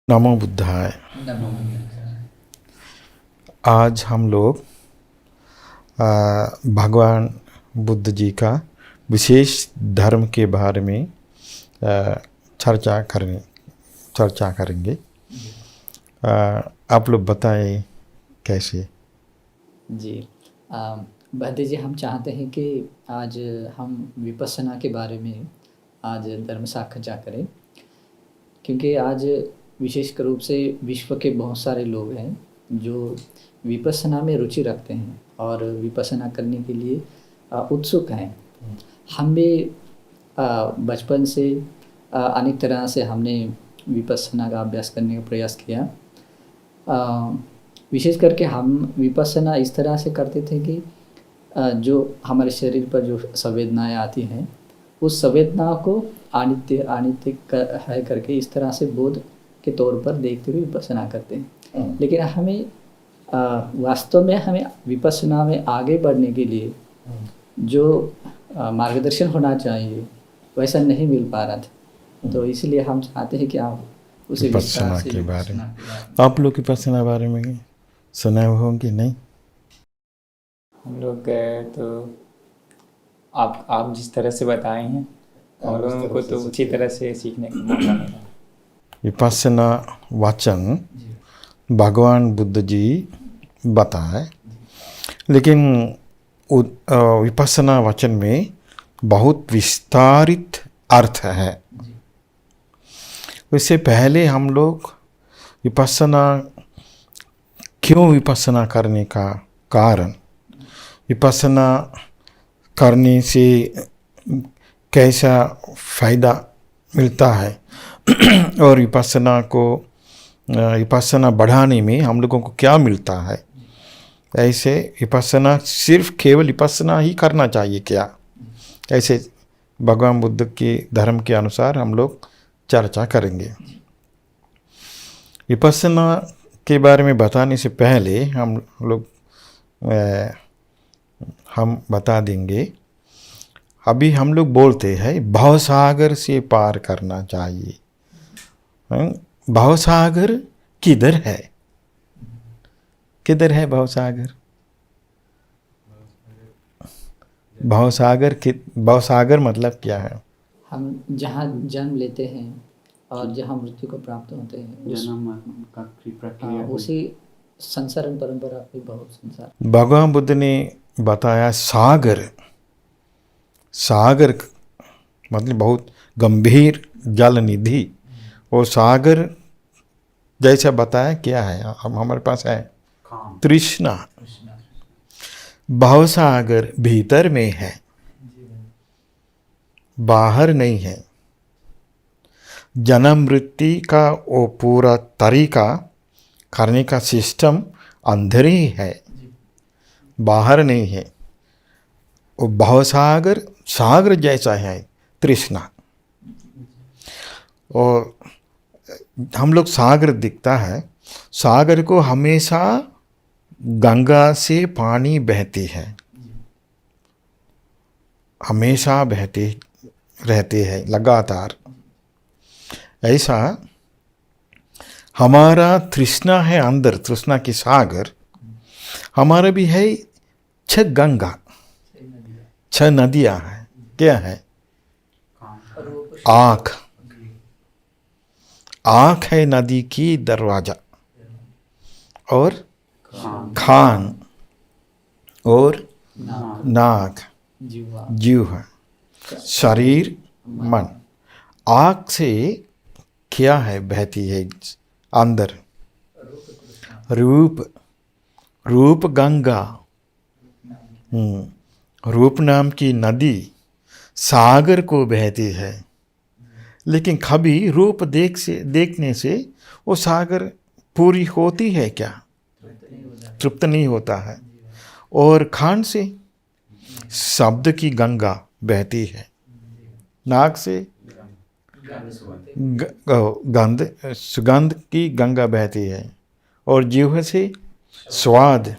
नमो बुद्धाय। नमो बुद्धाय। आज हम लोग भगवान बुद्ध जी का विशेष धर्म के बारे में चर्चा करेंगे। आप लोग बताएं कैसे। जी बहते जी, हम चाहते हैं कि आज हम विपस्सना के बारे में आज धर्म साझा करें, क्योंकि आज विशेष रूप से विश्व के बहुत सारे लोग हैं जो विपस्सना में रुचि रखते हैं और विपस्सना करने के लिए उत्सुक हैं। हम भी बचपन से अनेक तरह से हमने विपस्सना का अभ्यास करने का प्रयास किया। विशेष करके हम विपस्सना इस तरह से करते थे कि जो हमारे शरीर पर जो संवेदनाएं आती हैं, उस संवेदनाओं को अनित्य है करके इस तरह से बोध के तौर पर देखते हुए विपस्सना करते हैं। लेकिन हमें वास्तव में हमें विपस्सना में आगे बढ़ने के लिए जो मार्गदर्शन होना चाहिए वैसा नहीं मिल पा रहा था। तो इसलिए हम चाहते हैं कि आप उसे विपस्सना के बारे में आप लोग विपस्सना बारे में सुना होंगे नहीं? हम लोग तो आप जिस तरह से बताए हैं हम लोगों को तो उसी तरह से सीखने का मौका मिला। विपस्सना वचन भगवान बुद्ध जी बताए, लेकिन विपस्सना वचन में बहुत विस्तारित अर्थ है। इससे पहले हम लोग क्यों विपस्सना करने का कारण, विपस्सना करने से कैसा फ़ायदा मिलता है और विपस्सना बढ़ाने में हम लोगों को क्या मिलता है। ऐसे विपस्सना सिर्फ केवल विपस्सना ही करना चाहिए क्या, ऐसे भगवान बुद्ध के धर्म के अनुसार हम लोग चर्चा करेंगे। विपस्सना के बारे में बताने से पहले हम बता देंगे। अभी हम लोग बोलते हैं भवसागर से पार करना चाहिए। भवसागर किधर है? किधर है भवसागर? भवसागर मतलब क्या है? हम जहाँ जन्म लेते हैं और जहाँ मृत्यु को प्राप्त होते हैं, जन्म का प्रक्रिया उसी संसारण परंपरा पे बहुत संसार। भगवान बुद्ध ने बताया सागर मतलब बहुत गंभीर जल निधि, और सागर जैसा बताया क्या है, अब हमारे पास है तृष्णा। भवसागर भीतर में है, बाहर नहीं है। जन्म मृत्यु का वो पूरा तरीका करने का सिस्टम अंदर ही है, बाहर नहीं है। वो भवसागर सागर जैसा है तृष्णा। और हम लोग सागर दिखता है, सागर को हमेशा गंगा से पानी बहती है, हमेशा बहते रहते हैं लगातार। ऐसा हमारा तृष्णा है अंदर, तृष्णा की सागर हमारा भी है। 6 गंगा, 6 नदियां हैं। क्या है? आँख है नदी की दरवाजा, और खान और नाक, जीवा, शरीर, मन। आँख से क्या है बहती है अंदर? रूप गंगा, रूप नाम की नदी सागर को बहती है। लेकिन कभी रूप देखने से वो सागर पूरी होती है क्या? तृप्त नहीं होता है। और कान से शब्द की गंगा बहती है, नाक से सुगंध की गंगा बहती है, और जीभ से स्वाद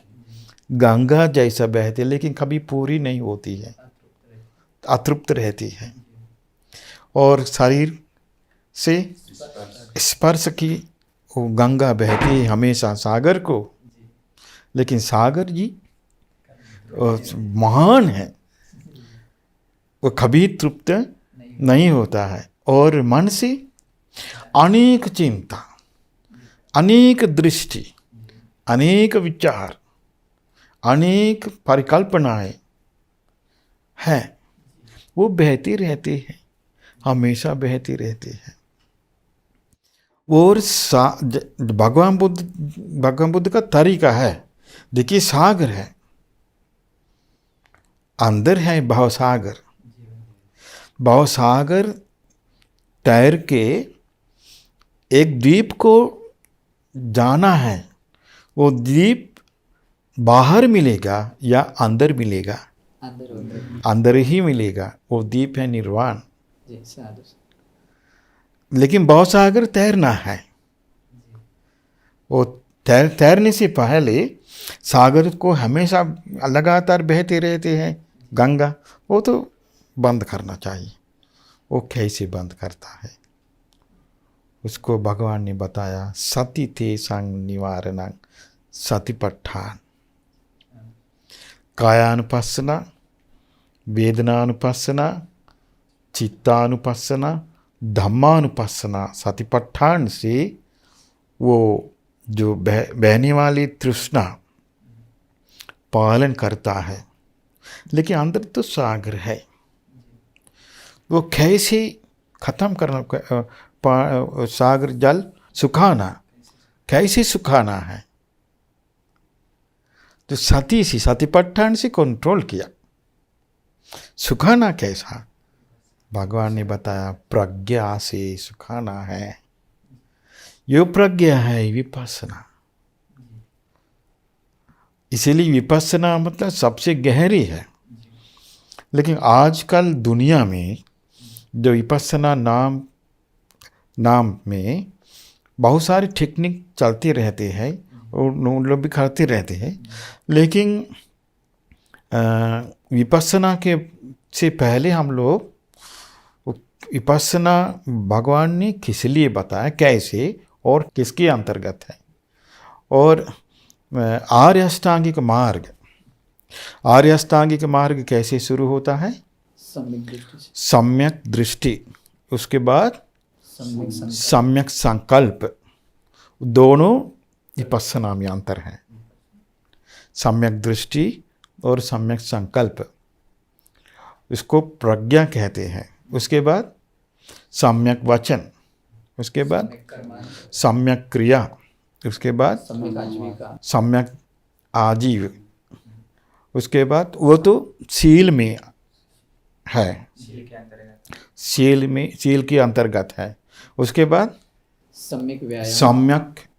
गंगा जैसा बहती है, लेकिन कभी पूरी नहीं होती है, अतृप्त रहती है। और शरीर से स्पर्श की वो गंगा बहती है हमेशा सागर को, लेकिन सागर जी महान है, वो कभी तृप्त नहीं होता है। और मन से अनेक चिंता, अनेक दृष्टि, अनेक विचार, अनेक परिकल्पनाएं हैं, वो बहती रहती है, हमेशा बहती रहती है। और भगवान बुद्ध का तरीका है, देखिए सागर है, अंदर है भवसागर, भवसागर तैर के एक द्वीप को जाना है, वो द्वीप बाहर मिलेगा या अंदर मिलेगा? अंदर ही मिलेगा, वो द्वीप है निर्वाण। लेकिन भवसागर तैरना है, वो तैरने से पहले सागर को हमेशा लगातार बहते रहते हैं गंगा, वो तो बंद करना चाहिए। वो कैसे बंद करता है उसको भगवान ने बताया, सती थे संग निवारण सतिपट्ठान, कायानुपස්සना, वेदनानुपස්සना, चित्तानुपස්සना, धम्मानुपස්සना, सतिपट्ठान से वो जो बहने वाली तृष्णा पालन करता है। लेकिन अंदर तो सागर है, वो कैसे खत्म करना, सागर जल सुखाना, कैसे सुखाना है? तो सती से, सतिपट्ठान से कंट्रोल किया। सुखाना कैसा? भगवान ने बताया, प्रज्ञा से सुखाना है। यो प्रज्ञा है विपස්සना। इसीलिए विपස්සना मतलब सबसे गहरी है। लेकिन आजकल दुनिया में जो विपස්සना नाम में बहुत सारे टेक्निक चलते रहते हैं और उन लोग भी करते रहते हैं, लेकिन विपස්සना के से पहले हम लोग विपස්සना भगवान ने किस लिए बताया, कैसे और किसके अंतर्गत है। और आर्य अष्टांगिक मार्ग, आर्य अष्टांगिक मार्ग कैसे शुरू होता है? सम्यक दृष्टि, उसके बाद सम्यक संकल्प, दोनों विपස්සना में अंतर है। सम्यक दृष्टि और सम्यक संकल्प, इसको प्रज्ञा कहते हैं। उसके बाद सम्यक वचन, उसके बाद सम्यक क्रिया, उसके बाद सम्यक आजीव, उसके बाद वो तो सील में है, सील के अंतर्गत है। उसके बाद सम्यक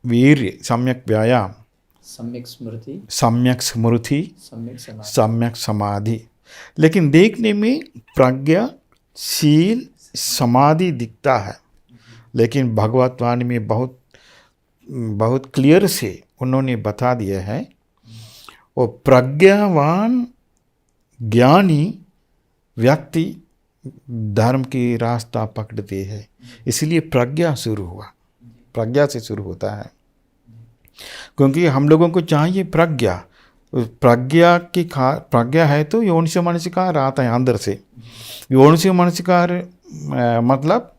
वीर्य, सम्यक व्यायाम, सम्यक स्मृति, सम्यक समाधि। लेकिन देखने में प्रज्ञा, सील, समाधि दिखता है, लेकिन भगवतवाणी में बहुत क्लियर से उन्होंने बता दिया है, वो प्रज्ञावान ज्ञानी व्यक्ति धर्म की रास्ता पकड़ते हैं। इसलिए प्रज्ञा शुरू हुआ, प्रज्ञा से शुरू होता है, क्योंकि हम लोगों को चाहिए प्रज्ञा। प्रज्ञा है तो योनिसो मनसिकार आता है अंदर से। योनिसो मनसिकार मतलब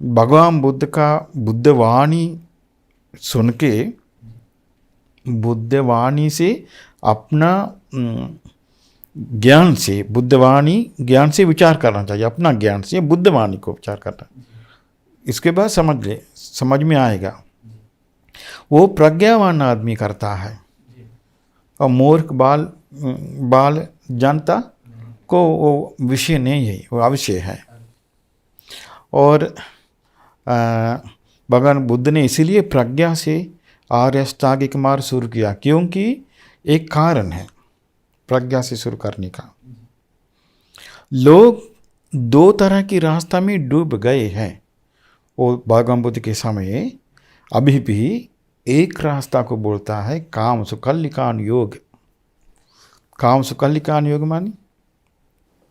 भगवान बुद्ध का बुद्धवाणी सुन के, बुद्धवाणी से अपना ज्ञान से, बुद्धवाणी ज्ञान से विचार करना चाहिए, अपना ज्ञान से बुद्धवाणी को विचार करना। इसके बाद समझ में आएगा। वो प्रज्ञावान आदमी करता है, और मूर्ख बाल जनता को वो विषय नहीं है, वो अविषय है। और भगवान बुद्ध ने इसीलिए प्रज्ञा से आर्य अष्टांगिक मार्ग शुरू किया, क्योंकि एक कारण है प्रज्ञा से शुरू करने का। लोग दो तरह की रास्ता में डूब गए हैं। वो भगवान बुद्ध के समय अभी भी एक रास्ता को बोलता है काम सुकल्लिकान योग। काम सुकल्लिकान योग मानी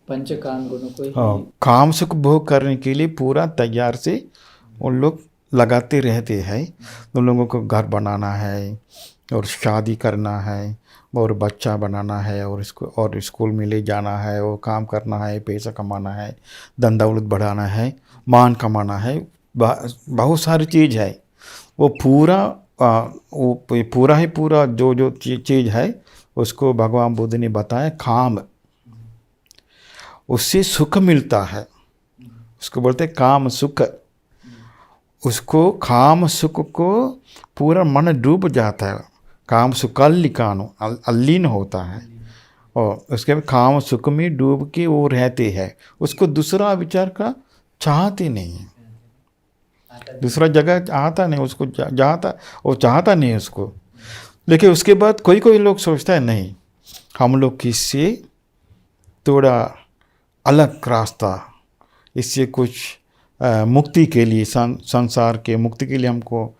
पंचकाम गुणों को काम सुख भोग करने के लिए पूरा तैयार से उन लोग लगाते रहते हैं। उन लोगों को घर बनाना है और शादी करना है और बच्चा बनाना है और स्कूल में ले जाना है और काम करना है, पैसा कमाना है, धन दौलत बढ़ाना है, मान कमाना है, बहुत सारी चीज़ है। वो पूरा ही पूरा जो चीज़ है उसको भगवान बुद्ध ने बताया काम, उससे सुख मिलता है, उसको बोलते हैं काम सुख। उसको काम सुख को पूरा मन डूब जाता है, काम सुकल्लिकानु अल्लीन होता है और उसके बाद काम सुख में डूब के वो रहते हैं। उसको दूसरा विचार का चाहते नहीं है, दूसरा जगह आता नहीं उसको, चाहता नहीं उसको। लेकिन उसके बाद कोई लोग सोचता है नहीं, हम लोग किससे थोड़ा अलग रास्ता, इससे कुछ मुक्ति के लिए, संसार के मुक्ति के लिए हमको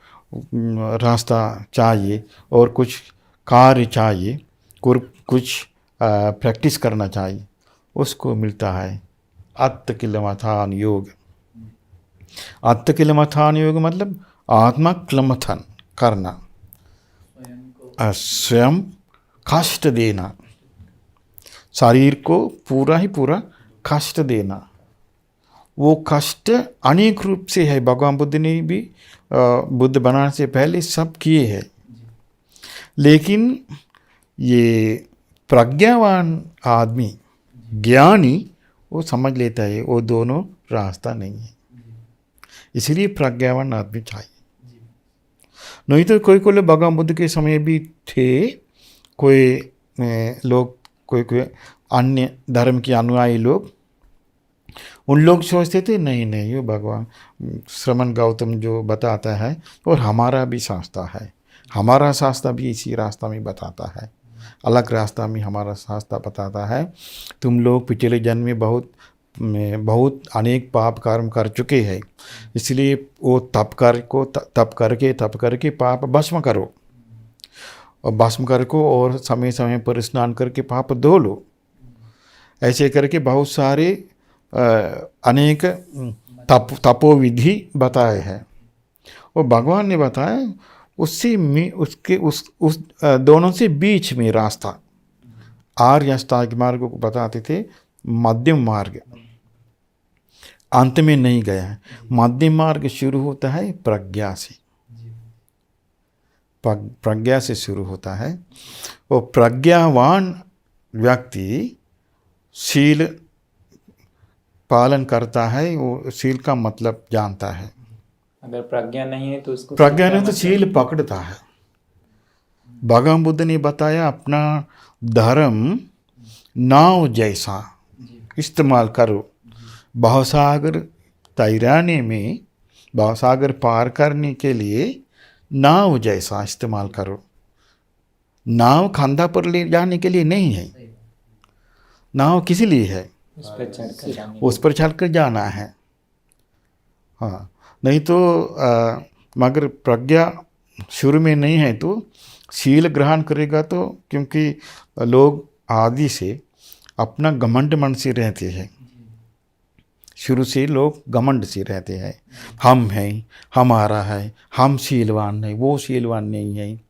रास्ता चाहिए और कुछ कार्य चाहिए, कुछ प्रैक्टिस करना चाहिए। उसको मिलता है अत्तकिलमथान योग। अत्तकिलमथान योग मतलब आत्मा किलमथन करना, स्वयं कष्ट देना, शरीर को पूरा ही पूरा कष्ट देना। वो कष्ट अनेक रूप से है, भगवान बुद्ध ने भी बुद्ध बनाने से पहले सब किए हैं। लेकिन ये प्रज्ञावान आदमी, ज्ञानी, वो समझ लेता है वो दोनों रास्ता नहीं है, इसलिए प्रज्ञावान आदमी चाहिए। नहीं तो कोई लोग भगवान बुद्ध के समय भी थे, कोई लोग, कोई अन्य धर्म के अनुयायी लोग, उन लोग सोचते थे नहीं ये भगवान श्रमण गौतम जो बताता है और हमारा भी शास्त्र है, हमारा शास्त्र भी इसी रास्ता में बताता है, अलग रास्ता में हमारा शास्त्र बताता है। तुम लोग पिछले जन्म में बहुत अनेक पाप कर्म कर चुके हैं, इसलिए वो तप करके पाप भस्म करो, और भस्म करको और समय समय पर स्नान करके पाप धो लो। ऐसे करके बहुत सारे अनेक तपोविधि बताए हैं और भगवान ने बताया उससे में उसके उस दोनों से बीच में रास्ता, आर्य अष्टांग मार्ग को बताते थे, मध्यम मार्ग अंत में नहीं गया है। मध्यम मार्ग शुरू होता है प्रज्ञा से, प्रज्ञा से शुरू होता है। वो प्रज्ञावान व्यक्ति शील पालन करता है, वो शील का मतलब जानता है। अगर प्रज्ञा नहीं है तो उसको, प्रज्ञा नहीं तो शील पकड़ता है। भगवान बुद्ध ने बताया अपना धर्म नाव जैसा इस्तेमाल करो, भवसागर तैराने में, भवसागर पार करने के लिए नाव जैसा इस्तेमाल करो। नाव खांदा पर ले जाने के लिए नहीं है, नाव किस लिए है? उस पर चढ़कर जाना है। हाँ, नहीं तो मगर प्रज्ञा शुरू में नहीं है तो शील ग्रहण करेगा तो, क्योंकि लोग आदि से अपना घमंड मन से रहते हैं, शुरू से लोग घमंड से रहते हैं, हम हैं, हमारा है, हम शीलवान है, वो शीलवान नहीं है,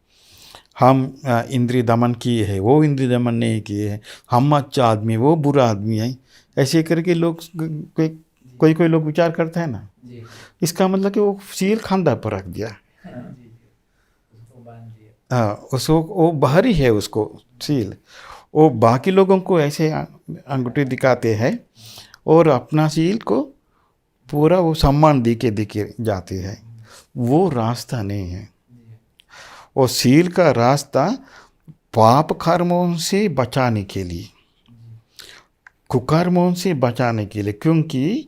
हम इंद्रिय दमन किए हैं, वो इंद्रिय दमन नहीं किए हैं, हम अच्छा आदमी, वो बुरा आदमी है। ऐसे करके लोग कोई लोग विचार करते हैं ना, इसका मतलब कि वो शील खांदा पर रख दिया, हाँ, उसको वो बाहरी है, उसको शील, वो बाकी लोगों को ऐसे अंगूठे दिखाते हैं और अपना शील को पूरा वो सम्मान दिखे जाते हैं। वो रास्ता नहीं है। और शील का रास्ता पाप कर्मों से बचाने के लिए, कुकर्मों से बचाने के लिए, क्योंकि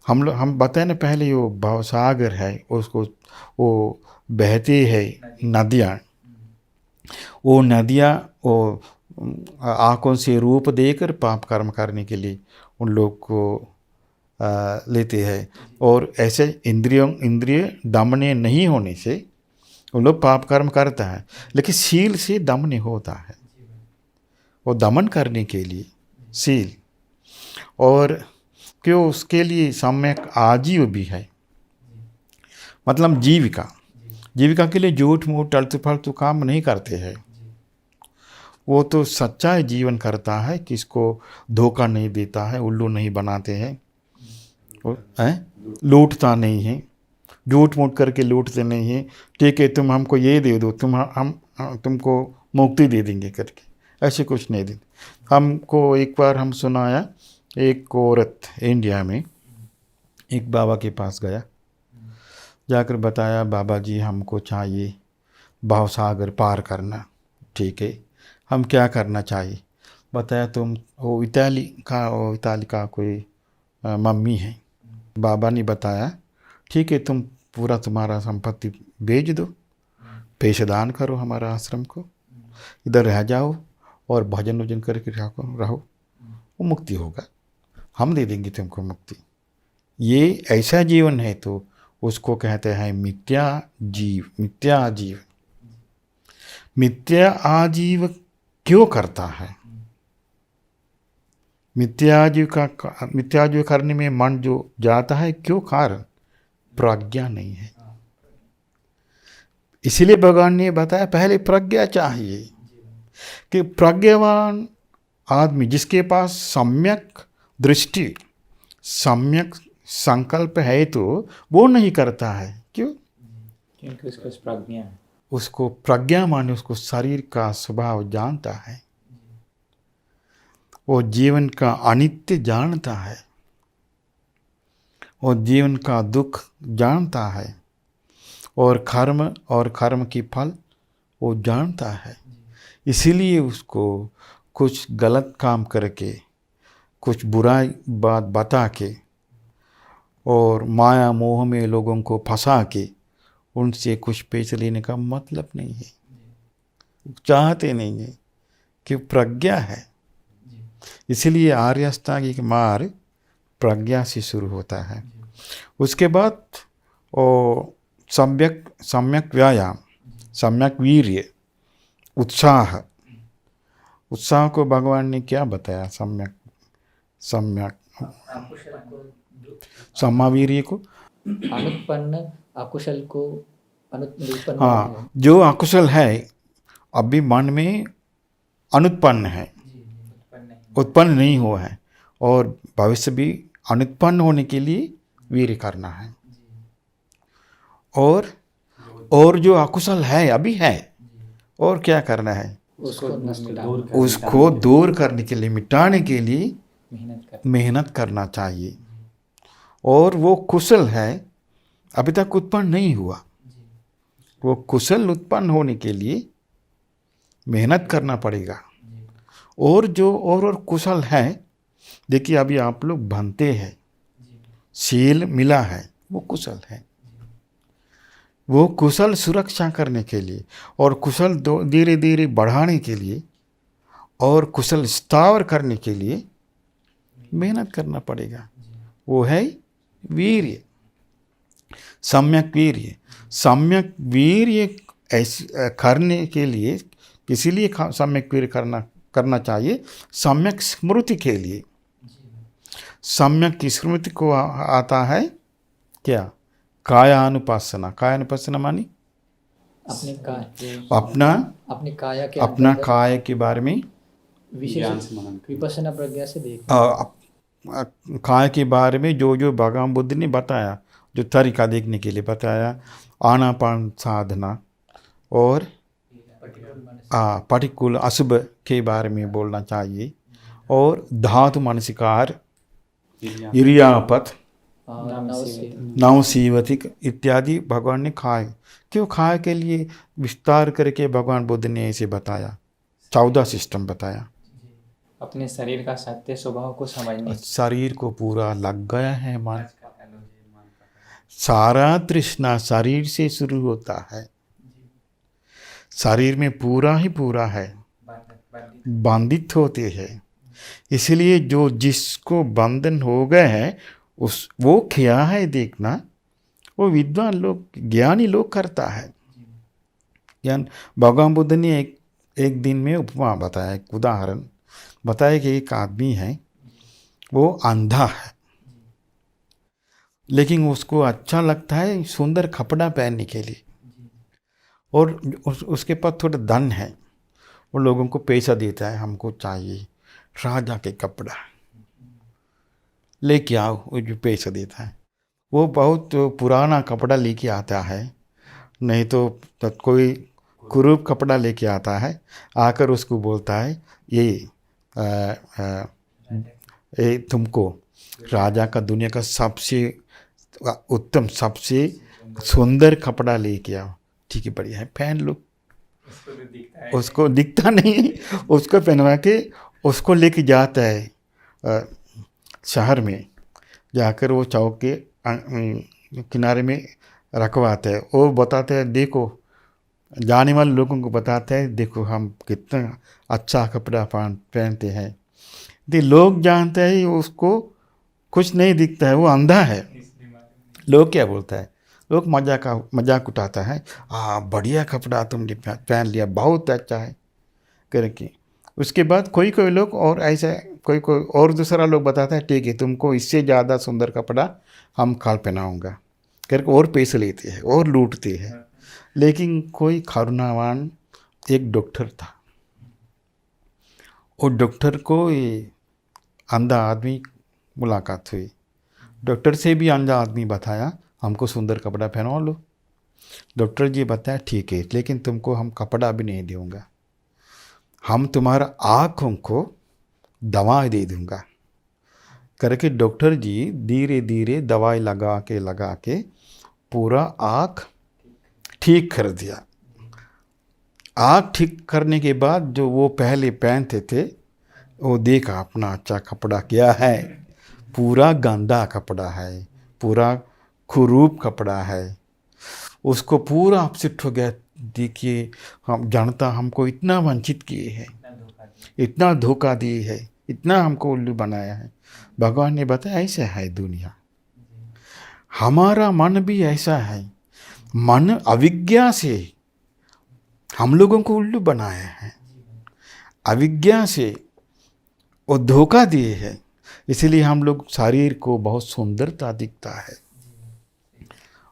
हम बताए ना पहले, वो भवसागर है, उसको वो बहती है नदियाँ, वो नदियाँ वो आँखों से रूप देकर पाप कर्म करने के लिए उन लोग को लेते हैं। और ऐसे इंद्रिय दमन नहीं होने से वो लोग पाप कर्म करता है, लेकिन शील से दमन होता है, वो दमन करने के लिए शील, और क्यों उसके लिए सम्यक आजीव भी है। मतलब जीविका, जीविका के लिए झूठ मूठ टलतू फालतू काम नहीं करते हैं। वो तो सच्चा जीवन करता है, किसको धोखा नहीं देता है, उल्लू नहीं बनाते हैं, लूटता नहीं है, झूठ मूठ करके लूटते नहीं है। ठीक है तुम हमको ये दे दो, हम तुमको मुक्ति दे देंगे करके, ऐसे कुछ नहीं देते। हमको एक बार हम सुनाया, एक औरत इंडिया में एक बाबा के पास गया, जाकर बताया बाबा जी हमको चाहिए भवसागर पार करना। ठीक है हम क्या करना चाहिए? बताया तुम वो इताली का कोई मम्मी है। बाबा ने बताया ठीक है तुम पूरा तुम्हारा संपत्ति बेच दो, पैसे दान करो हमारा आश्रम को, इधर रह जाओ और भजन वजन करके रहो, वो मुक्ति होगा, हम दे देंगे तुमको मुक्ति। ये ऐसा जीवन है तो उसको कहते हैं मिथ्या जीव। मिथ्या आजीव, मिथ्या आजीव क्यों करता है? मिथ्याजीव करने में मन जो जाता है, क्यों कारण? प्रज्ञा नहीं है। इसलिए भगवान ने बताया पहले प्रज्ञा चाहिए, कि प्रज्ञावान आदमी जिसके पास सम्यक दृष्टि सम्यक संकल्प है तो वो नहीं करता है। क्यों? क्योंकि उसको प्रज्ञा है। उसको प्रज्ञा माने उसको शरीर का स्वभाव जानता है, वो जीवन का अनित्य जानता है, वो जीवन का दुख जानता है, और कर्म की फल वो जानता है। इसीलिए उसको कुछ गलत काम करके, कुछ बुराई बात बता के और माया मोह में लोगों को फंसा के उनसे कुछ पैसे लेने का मतलब नहीं है, चाहते नहीं है, कि प्रज्ञा है। इसलिए आर्य अष्टांगिक मार्ग प्रज्ञा से शुरू होता है। उसके बाद सम्यक व्यायाम, सम्यक वीर्य, उत्साह को भगवान ने क्या बताया? सम्यक सम्मावीर्य को अनुत्पन्न अकुशल को अनुत्पन्न। हाँ, जो अकुशल है अभी मन में अनुत्पन्न है, उत्पन्न नहीं हुआ है, और भविष्य भी अनुत्पन्न होने के लिए वीर्य करना है। और जो अकुशल है अभी है, और क्या करना है? उसको दूर करने के लिए, मिटाने के लिए मेहनत करना चाहिए। और वो कुशल है अभी तक उत्पन्न नहीं हुआ, वो कुशल उत्पन्न होने के लिए मेहनत करना पड़ेगा। और जो और कुशल है, देखिए अभी आप लोग बनते हैं, शील मिला है, वो कुशल है। वो कुशल सुरक्षा करने के लिए और कुशल धीरे धीरे बढ़ाने के लिए और कुशल स्थावर करने के लिए मेहनत करना पड़ेगा। वो है वीर्य, सम्यक वीर्य। सम्यक वीर्य ऐसे करने के लिए, इसीलिए सम्यक वीर्य करना चाहिए, सम्यक स्मृति के लिए। सम्यक की स्मृति को आता है क्या? कायानुपासना। कायानुपासना मानी अपना काय के बारे में विपश्यना प्रज्ञा से देख, काय के बारे में जो भगवान बुद्ध ने बताया, जो तरीका देखने के लिए बताया, आनापान साधना और पटिकुल अशुभ के बारे में बोलना चाहिए, और धातु मनसिकार, इरियापत, नवसीवतिक इत्यादि भगवान ने खाए। क्यों खाए के लिए विस्तार करके भगवान बुद्ध ने ऐसे बताया, 14 सिस्टम बताया। अपने शरीर का सत्य स्वभाव को समझने, शरीर को पूरा लग गया है मन, सारा तृष्णा शरीर से शुरू होता है, शरीर में पूरा ही पूरा है, बंधित होते हैं। इसलिए जो जिसको बंधन हो गए हैं वो क्या है देखना, वो विद्वान लोग, ज्ञानी लोग करता है ज्ञान। भगवान बुद्ध ने एक दिन में उपमा बताया, एक उदाहरण बताया कि एक आदमी है, वो अंधा है, लेकिन उसको अच्छा लगता है सुंदर कपड़ा पहनने के लिए, और उसके पास थोड़ा धन है, वो लोगों को पैसा देता है, हमको चाहिए राजा के कपड़ा लेके आओ, वो जो पैसा देता है वो बहुत पुराना कपड़ा लेके आता है, नहीं तो कोई कुरूप कपड़ा लेके आता है, आकर उसको बोलता है ये तुमको राजा का दुनिया का सबसे उत्तम सबसे सुंदर कपड़ा लेके आओ, ठीक है बढ़िया है पहन लो। उसको दिखता नहीं, उसको पहनवा के उसको लेके जाता है शहर में, जाकर वो चौक के किनारे में रखवाते हैं। वो बताते हैं देखो, जाने वाले लोगों को बताते हैं देखो हम कितना अच्छा कपड़ा पहनते हैं। तो लोग जानते हैं उसको कुछ नहीं दिखता है, वो अंधा है। लोग क्या बोलता है, लोग मजाक उठाता है, बढ़िया कपड़ा तुमने पहन लिया, बहुत अच्छा है करके। उसके बाद कोई कोई लोग और ऐसा कोई और दूसरा लोग बताता है ठीक है तुमको इससे ज़्यादा सुंदर कपड़ा हम कल पहनाऊँगा करके, और पैसे लेते हैं और लूटते हैं। लेकिन कोई करुणावान एक डॉक्टर था, वो डॉक्टर को ये अंधा आदमी मुलाकात हुई, डॉक्टर से भी अंधा आदमी बताया हमको सुंदर कपड़ा पहनवा लो। डॉक्टर जी बताया ठीक है लेकिन तुमको हम कपड़ा भी नहीं दूंगा, हम तुम्हारा आँखों को दवाई दे दूंगा करके डॉक्टर जी धीरे धीरे दवाई लगा के पूरा आँख ठीक कर दिया। आँख ठीक करने के बाद जो वो पहले पहनते थे वो देखा अपना अच्छा कपड़ा क्या है, पूरा गंदा कपड़ा है, पूरा कुरूप कपड़ा है। उसको पूरा अपसेट हो गया, देखिए हम जानता हमको इतना वंचित किए हैं, इतना धोखा दिए है, इतना हमको उल्लू बनाया है। भगवान ने बताया ऐसा है दुनिया, हमारा मन भी ऐसा है, मन अविज्ञा से हम लोगों को उल्लू बनाया है, अविज्ञा से वो धोखा दिए है। इसलिए हम लोग शरीर को बहुत सुंदरता दिखता है,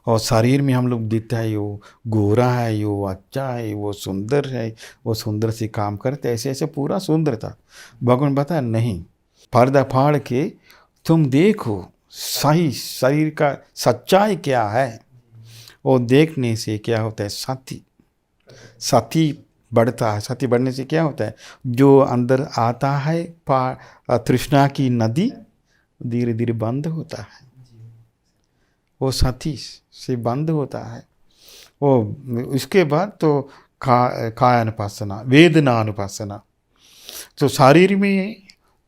और शरीर में हम लोग दिखता है वो गोरा है, वो अच्छा है, वो सुंदर है, वो सुंदर से काम करते, ऐसे ऐसे पूरा सुंदरता। भगवान बताया नहीं, पर्दा फाड़ के तुम देखो सही शरीर का सच्चाई क्या है। वो देखने से क्या होता है, सती बढ़ता है। सती बढ़ने से क्या होता है, जो अंदर आता है तृष्णा की नदी धीरे धीरे बंद होता है, वो सती से बंद होता है। वो इसके बाद तो कायानुपासना, वेदनानुपासना। तो शरीर में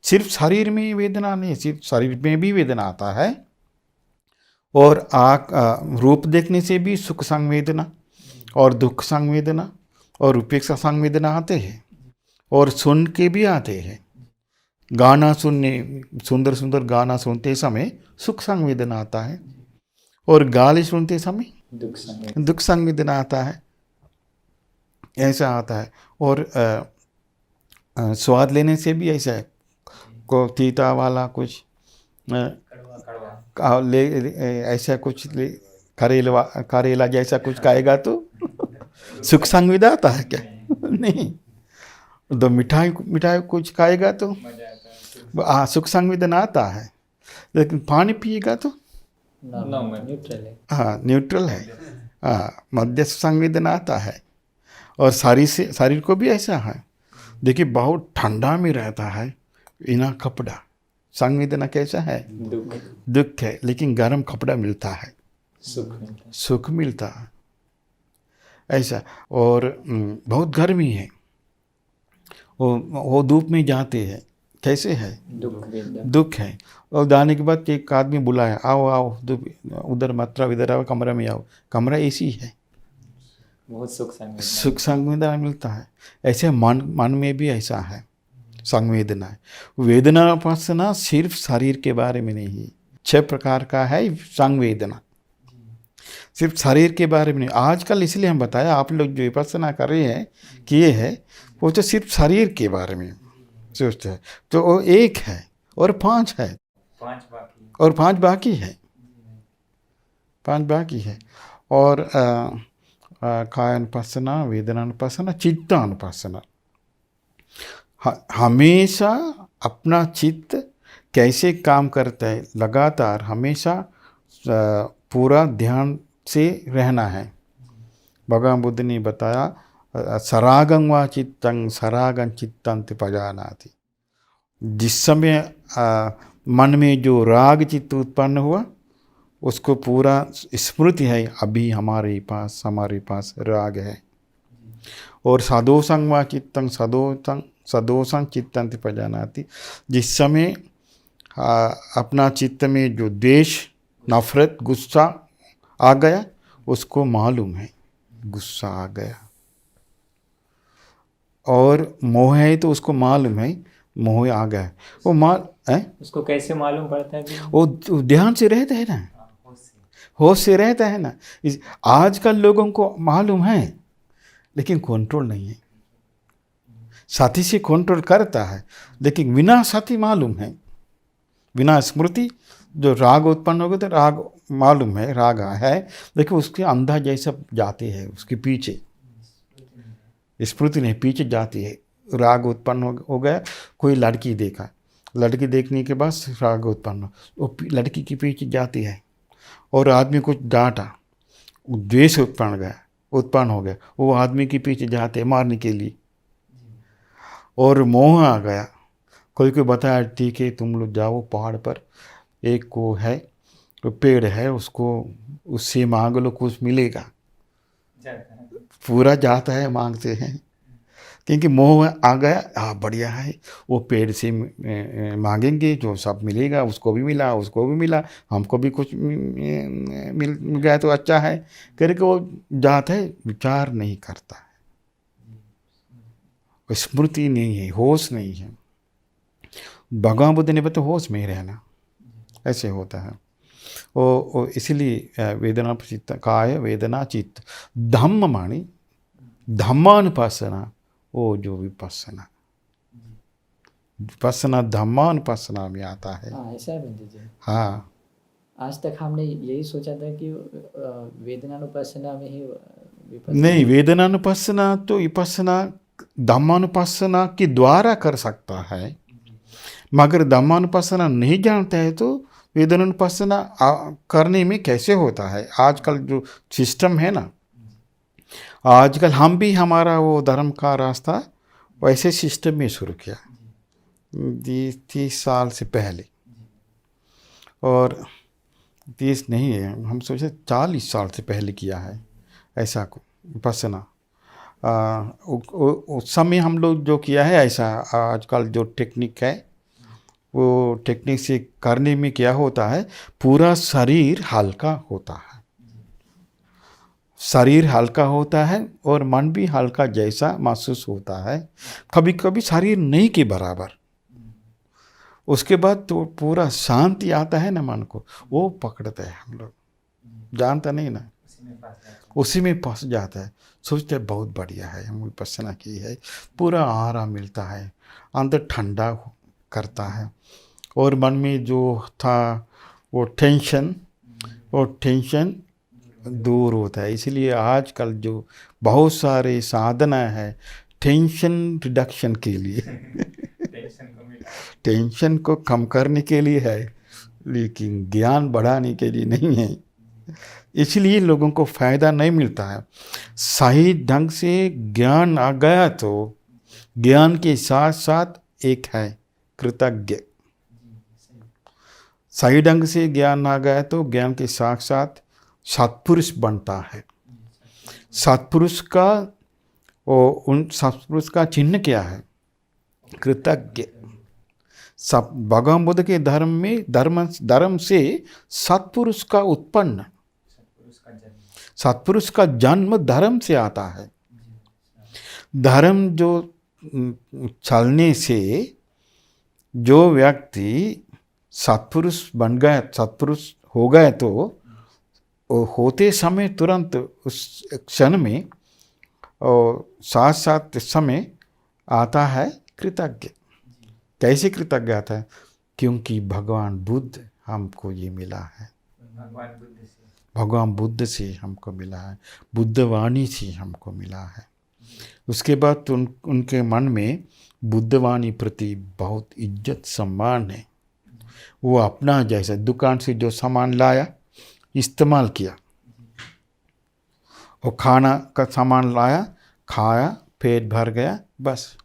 सिर्फ शरीर में वेदना नहीं, सिर्फ शरीर में भी वेदना आता है, और रूप देखने से भी सुख संवेदना और दुख संवेदना और उपेक्षा संवेदना आते हैं, और सुन के भी आते हैं। गाना सुनने, सुंदर सुंदर गाना सुनते समय सुख संवेदना आता है, और गाली सुनते समय दुख संवेदना आता है, ऐसा आता है। और स्वाद लेने से भी ऐसा है, को तीता वाला कुछ ऐसा कुछ करेला जैसा कुछ खाएगा तो सुख संवेदना आता है क्या? नहीं। तो मिठाई कुछ खाएगा तो सुख संवेदना आता है, लेकिन पानी पिएगा तो न्यूट्रल है, मध्यस्थ संवेदना आता है। और शरीर को भी ऐसा है, देखिए बहुत ठंडा में रहता है बिना कपड़ा, संवेदना कैसा है, दुख है, लेकिन गर्म कपड़ा मिलता है, सुख मिलता है, ऐसा। और बहुत गर्मी है, वो धूप में जाते हैं, कैसे है, दुख है। और जाने के बाद एक आदमी बुलाया, आओ उधर मत रहो, इधर आओ, कमरा में आओ, कमरा एसी है, बहुत सुख संवेदना मिलता है। ऐसे मन में भी ऐसा है संवेदना है। वेदनानुपासना सिर्फ शरीर के बारे में नहीं, 6 प्रकार का है संवेदना, सिर्फ शरीर के बारे में नहीं। आजकल इसलिए हम बताया, आप लोग जो विपස්සना कर रहे हैं किए हैं, वो तो सिर्फ शरीर के बारे में सोचते हैं, तो वो 1 है और 5 है, और 5 बाकी है। 5 बाकी है। और कायानुपස්සना, वेदनानुपස්සना, चित्तानुपස්සना। हमेशा अपना चित्त कैसे काम करता है, लगातार हमेशा पूरा ध्यान से रहना है। भगवान बुद्ध ने बताया सरागं वा चित्तं सरागं चित्तं पजानाति। जिस समय मन में जो राग चित्त उत्पन्न हुआ उसको पूरा स्मृति है, अभी हमारे पास राग है। और सदोषं वा चित्तं सदोषं चित्तं पजानाति। जिस समय अपना चित्त में जो द्वेष, नफरत, गुस्सा आ गया उसको मालूम है गुस्सा आ गया। और मोह है तो उसको मालूम है मोह आ गया। वो उसको कैसे मालूम पड़ता है? वो ध्यान से रहता है ना, होश से रहता है ना। आजकल लोगों को मालूम है लेकिन कंट्रोल नहीं है। साथी से कंट्रोल करता है लेकिन बिना साथी मालूम है, बिना स्मृति जो राग उत्पन्न हो गया तो राग मालूम है, राग है, लेकिन उसके अंधा जैसा जाते हैं, उसके पीछे स्मृति नहीं, पीछे जाती है। राग उत्पन्न हो गया, कोई लड़की देखा, लड़की देखने के बाद राग उत्पन्न, वो लड़की के पीछे जाती है। और आदमी कुछ डांटा, द्वेष उत्पन्न हो गया, वो आदमी के पीछे जाते हैं मारने के लिए। और मोह आ गया, कोई बताया ठीक है तुम लोग जाओ पहाड़ पर, एक को है तो पेड़ है, उससे मांग लो कुछ मिलेगा। पूरा जाता है मांगते हैं क्योंकि मोह आ गया। बढ़िया है, वो पेड़ से मांगेंगे जो सब मिलेगा, उसको भी मिला, हमको भी कुछ मिल गया तो अच्छा है करके वो जाता है, विचार नहीं करता है, स्मृति नहीं है, होश नहीं है। भगवान बुद्ध ने बताया होश में ही रहना, ऐसे होता है। वो इसलिए वेदना चित्त, काय वेदना चित्त, धम्म मानी धम्मानुपासना, वो जो विपස්සना धम्मानुपासना में आता है। ऐसा है बंदी जी। हाँ, आज तक हमने यही सोचा था कि वेदनानुपासना में ही नहीं, वेदनानुपासना तो विपස්සना धम्मानुपासना के द्वारा कर सकता है, मगर धम्मानुपासना नहीं जानता है तो वेदनानुपासना करने में कैसे होता है। आजकल जो सिस्टम है ना, आजकल हम भी हमारा वो धर्म का रास्ता वैसे सिस्टम में शुरू किया 30 साल से पहले, और 30 नहीं है, हम सोचे 40 साल से पहले किया है ऐसा को विपස්සना। उस समय हम लोग जो किया है ऐसा, आजकल जो टेक्निक है वो टेक्निक से करने में क्या होता है, पूरा शरीर हल्का होता है, शरीर हल्का होता है और मन भी हल्का जैसा महसूस होता है, कभी कभी शरीर नहीं के बराबर। उसके बाद तो पूरा शांति आता है ना मन को, वो पकड़ते हैं हम लोग, जानता नहीं ना, उसी में फंस जाता है, सोचते हैं बहुत बढ़िया है हम विपස්සना की है, पूरा आराम मिलता है, अंदर ठंडा करता है, और मन में जो था वो टेंशन दूर होता है। इसलिए आजकल जो बहुत सारे साधना है टेंशन रिडक्शन के लिए टेंशन को कम करने के लिए है, लेकिन ज्ञान बढ़ाने के लिए नहीं है। इसलिए लोगों को फायदा नहीं मिलता है। सही ढंग से ज्ञान आ गया तो ज्ञान के साथ साथ एक है कृतज्ञ। सही ढंग से ज्ञान आ गया तो ज्ञान के साथ साथ सत्पुरुष बनता है। सत्पुरुष का चिन्ह क्या है? कृतज्ञ। सब भगवान बुद्ध के धर्म में धर्म से सत्पुरुष का उत्पन्न, सत्पुरुष का जन्म धर्म से आता है। धर्म जो चलने से जो व्यक्ति सत्पुरुष बन गए, सत्पुरुष हो गए, तो होते समय तुरंत उस क्षण में और साथ साथ समय आता है कृतज्ञ। कैसे कृतज्ञ आता है? क्योंकि भगवान बुद्ध हमको ये मिला है, भगवान बुद्ध से हमको मिला है, बुद्ध वाणी से हमको मिला है। उसके बाद तो उनके मन में बुद्ध वाणी प्रति बहुत इज्जत सम्मान है। वो अपना जैसे दुकान से जो सामान लाया इस्तेमाल किया, वो खाना का सामान लाया, खाया, पेट भर गया, बस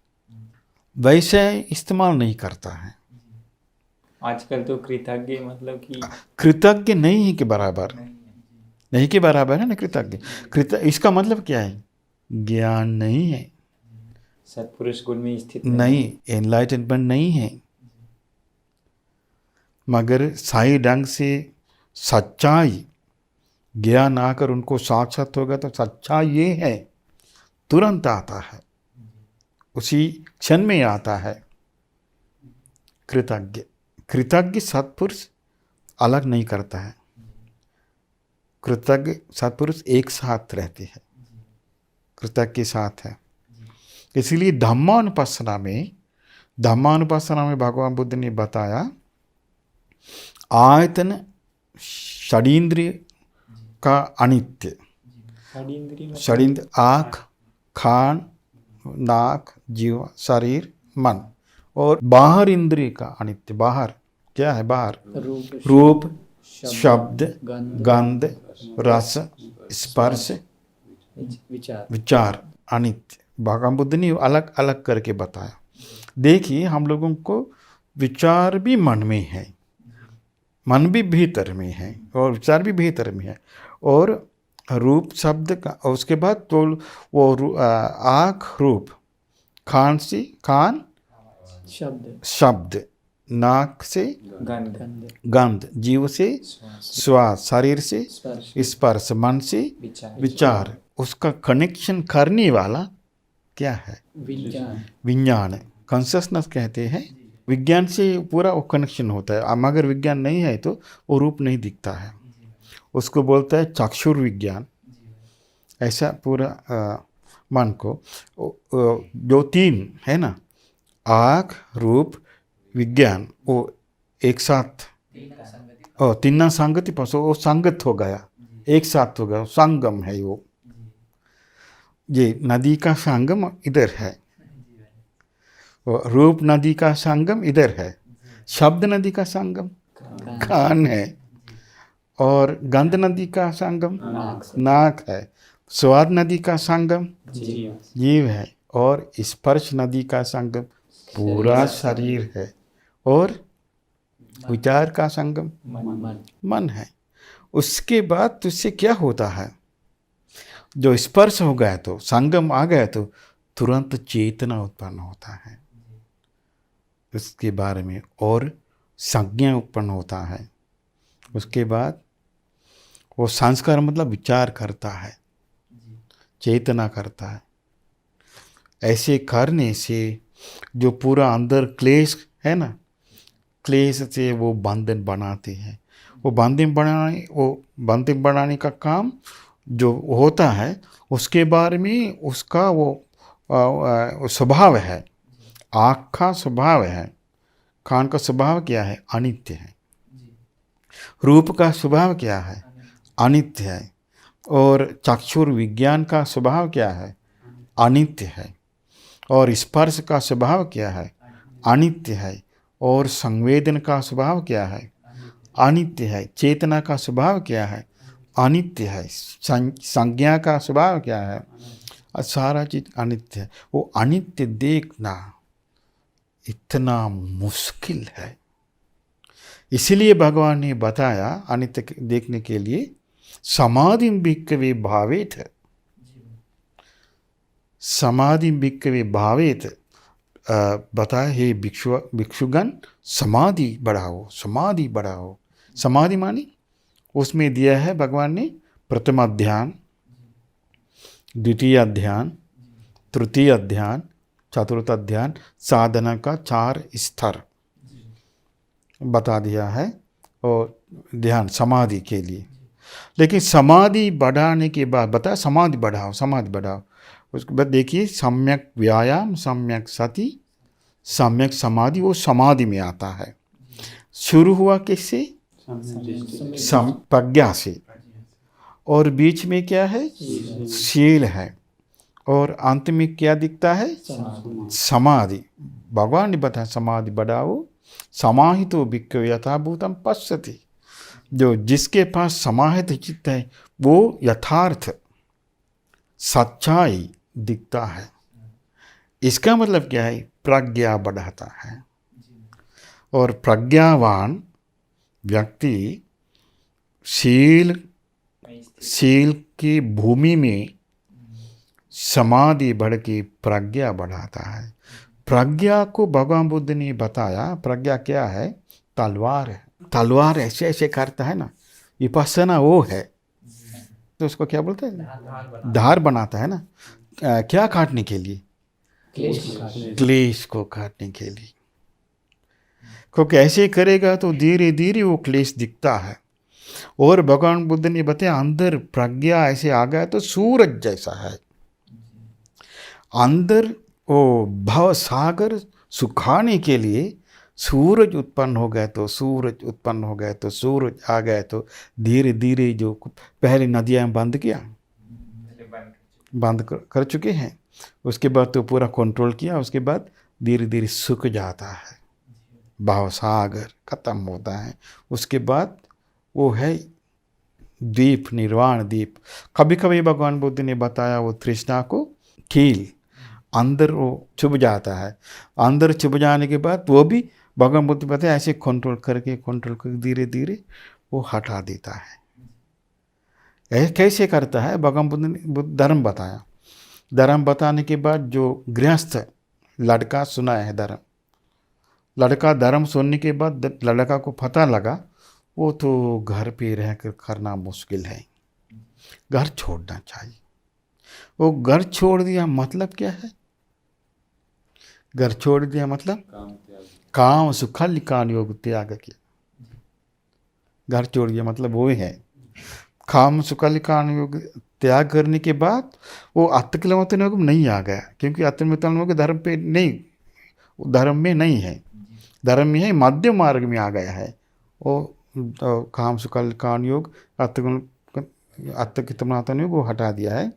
वैसे इस्तेमाल नहीं करता है। आजकल तो कृतज्ञ मतलब कि कृतज्ञ नहीं है के बराबर, नहीं के बराबर है ना कृतज्ञ। इसका मतलब क्या है? ज्ञान नहीं है, सत्पुरुष गुण में स्थित नहीं, एनलाइटनमेंट नहीं है। मगर सही ढंग से सच्चाई ज्ञान आकर उनको साक्षात होगा तो सच्चाई ये है, तुरंत आता है, उसी क्षण में आता है। कृतज्ञ सत्पुरुष अलग नहीं करता है, कृतज्ञ सत्पुरुष एक साथ रहते हैं, कृतज्ञ के साथ है। इसलिए धम्मानुपासना में भगवान बुद्ध ने बताया आयतन षडींद्रिय का अनित्य। षडींद्र आँख, कान, नाक, जीव, शरीर, मन, और बाहर इंद्रिय का अनित्य। बाहर क्या है? बाहर रूप, शब्द, गंध, रस, स्पर्श, विचार अनित्य। भगवान बुद्ध ने अलग अलग करके बताया। देखिए, हम लोगों को विचार भी मन में है, मन भी भीतर में है, और विचार भी भीतर में है, और रूप शब्द का, और उसके बाद तो वो आँख रूप, कान से कान शब्द, नाक से गंध, जीव से स्वाद, शरीर से स्पर्श, मन से विचार। उसका कनेक्शन करने वाला क्या है? विज्ञान, कॉन्शसनेस कहते हैं। विज्ञान से पूरा वो कनेक्शन होता है। मगर विज्ञान नहीं है तो वो रूप नहीं दिखता है, उसको बोलता है चक्षुर विज्ञान। ऐसा पूरा मन को जो तीन है ना, आँख, रूप, विज्ञान, वो एक साथ, और तीन संगति पास वो संगत हो गया, एक साथ हो गया, संगम है वो। ये नदी का संगम इधर है, रूप नदी का संगम इधर है, शब्द नदी का संगम कान है, और गंध नदी का संगम नाक है, स्वाद नदी का संगम जीव है, और स्पर्श नदी का संगम पूरा शरीर है, और विचार का संगम मन है। उसके बाद तुझसे क्या होता है? जो स्पर्श हो गया तो संगम आ गया तो तुरंत चेतना उत्पन्न होता है, उसके बारे में और संज्ञा उत्पन्न होता है। उसके बाद वो संस्कार मतलब विचार करता है, चेतना करता है। ऐसे करने से जो पूरा अंदर क्लेश है ना, क्लेश से वो बंधन बनाते हैं। वो बंधन बनाने का काम जो होता है, उसके बारे में उसका वो स्वभाव है। आँख का स्वभाव है, कान का स्वभाव क्या है? अनित्य है। रूप का स्वभाव क्या है? अनित्य है। और चक्षुर विज्ञान का स्वभाव क्या है? अनित्य है। और स्पर्श का स्वभाव क्या है? अनित्य है। और संवेदन का स्वभाव क्या है? अनित्य है। चेतना का स्वभाव क्या है? अनित्य है। संज्ञा का स्वभाव क्या है? सारा चीज अनित्य है। वो अनित्य देखना इतना मुश्किल है, इसलिए भगवान ने बताया अनित्य देखने के लिए समाधि भिक्खवे भावेत। समाधि भिक्खवे भावेत बताया, हे भिक्षुगण समाधि बढ़ाओ, समाधि बढ़ाओ। समाधि मानी उसमें दिया है भगवान ने प्रथम अध्यान, द्वितीय अध्यान, तृतीय अध्यान, चतुर्थ अध्यान, साधना का 4 स्तर बता दिया है, और ध्यान समाधि के लिए। लेकिन समाधि बढ़ाने के बाद बताया समाधि बढ़ाओ, समाधि बढ़ाओ। उसके बाद देखिए सम्यक व्यायाम, सम्यक सति, सम्यक समाधि, वो समाधि में आता है। शुरू हुआ किससे? प्रज्ञा से। और बीच में क्या है? शील है। और अंत में क्या दिखता है? समाधि। भगवान ने बताया समाधि बढ़ाओ, समाहितो भिक्खवे यथाभूतं पश्यति। जो जिसके पास समाहित चित्त है वो यथार्थ सच्चाई दिखता है। इसका मतलब क्या है? प्रज्ञा बढ़ाता है। और प्रज्ञावान व्यक्ति शील की भूमि में समाधि बढ़ के प्रज्ञा बढ़ाता है। प्रज्ञा को भगवान बुद्ध ने बताया, प्रज्ञा क्या है? तलवार है। तलवार ऐसे ऐसे करता है ना, विपස්සना वो है। तो उसको क्या बोलते हैं? धार बनाता है ना। क्या काटने के लिए? क्लेश को काटने के लिए। क्योंकि ऐसे करेगा तो धीरे धीरे वो क्लेश दिखता है। और भगवान बुद्ध ने बताया अंदर प्रज्ञा ऐसे आ गया तो सूरज जैसा है। अंदर वो भव सागर सुखाने के लिए सूरज उत्पन्न हो गए तो सूरज आ गए तो धीरे धीरे जो पहले नदियाँ बंद किया, बंद कर चुके हैं, उसके बाद तो पूरा कंट्रोल किया, उसके बाद धीरे धीरे सूख जाता है, भाव सागर खत्म होता है। उसके बाद वो है द्वीप, निर्वाण द्वीप। कभी कभी भगवान बुद्ध ने बताया वो तृष्णा को कील अंदर वो चुभ जाता है। अंदर चुभ जाने के बाद वो भी भगवान बुद्ध बताया ऐसे कंट्रोल करके धीरे धीरे वो हटा देता है। ऐसे कैसे करता है? भगवान बुद्ध ने धर्म बताया। धर्म बताने के बाद जो गृहस्थ लड़का सुना है धर्म सुनने के बाद लड़का को पता लगा वो तो घर पे रहकर करना मुश्किल है, घर छोड़ना चाहिए। वो घर छोड़ दिया मतलब क्या है? घर छोड़ दिया मतलब काम सुखालिकान योग त्याग किया। घर छोड़ दिया मतलब वो है काम सुखालिकान योग त्याग करने के बाद वो आत्मकलमतन योग में नहीं आ गया, क्योंकि आत्मकलमतन योग धर्म पे नहीं, धर्म में नहीं है, धर्म में है मध्य मार्ग में आ गया है। वो तो काम सुखालिकान योग आत्मकलमतन योग वो हटा दिया है,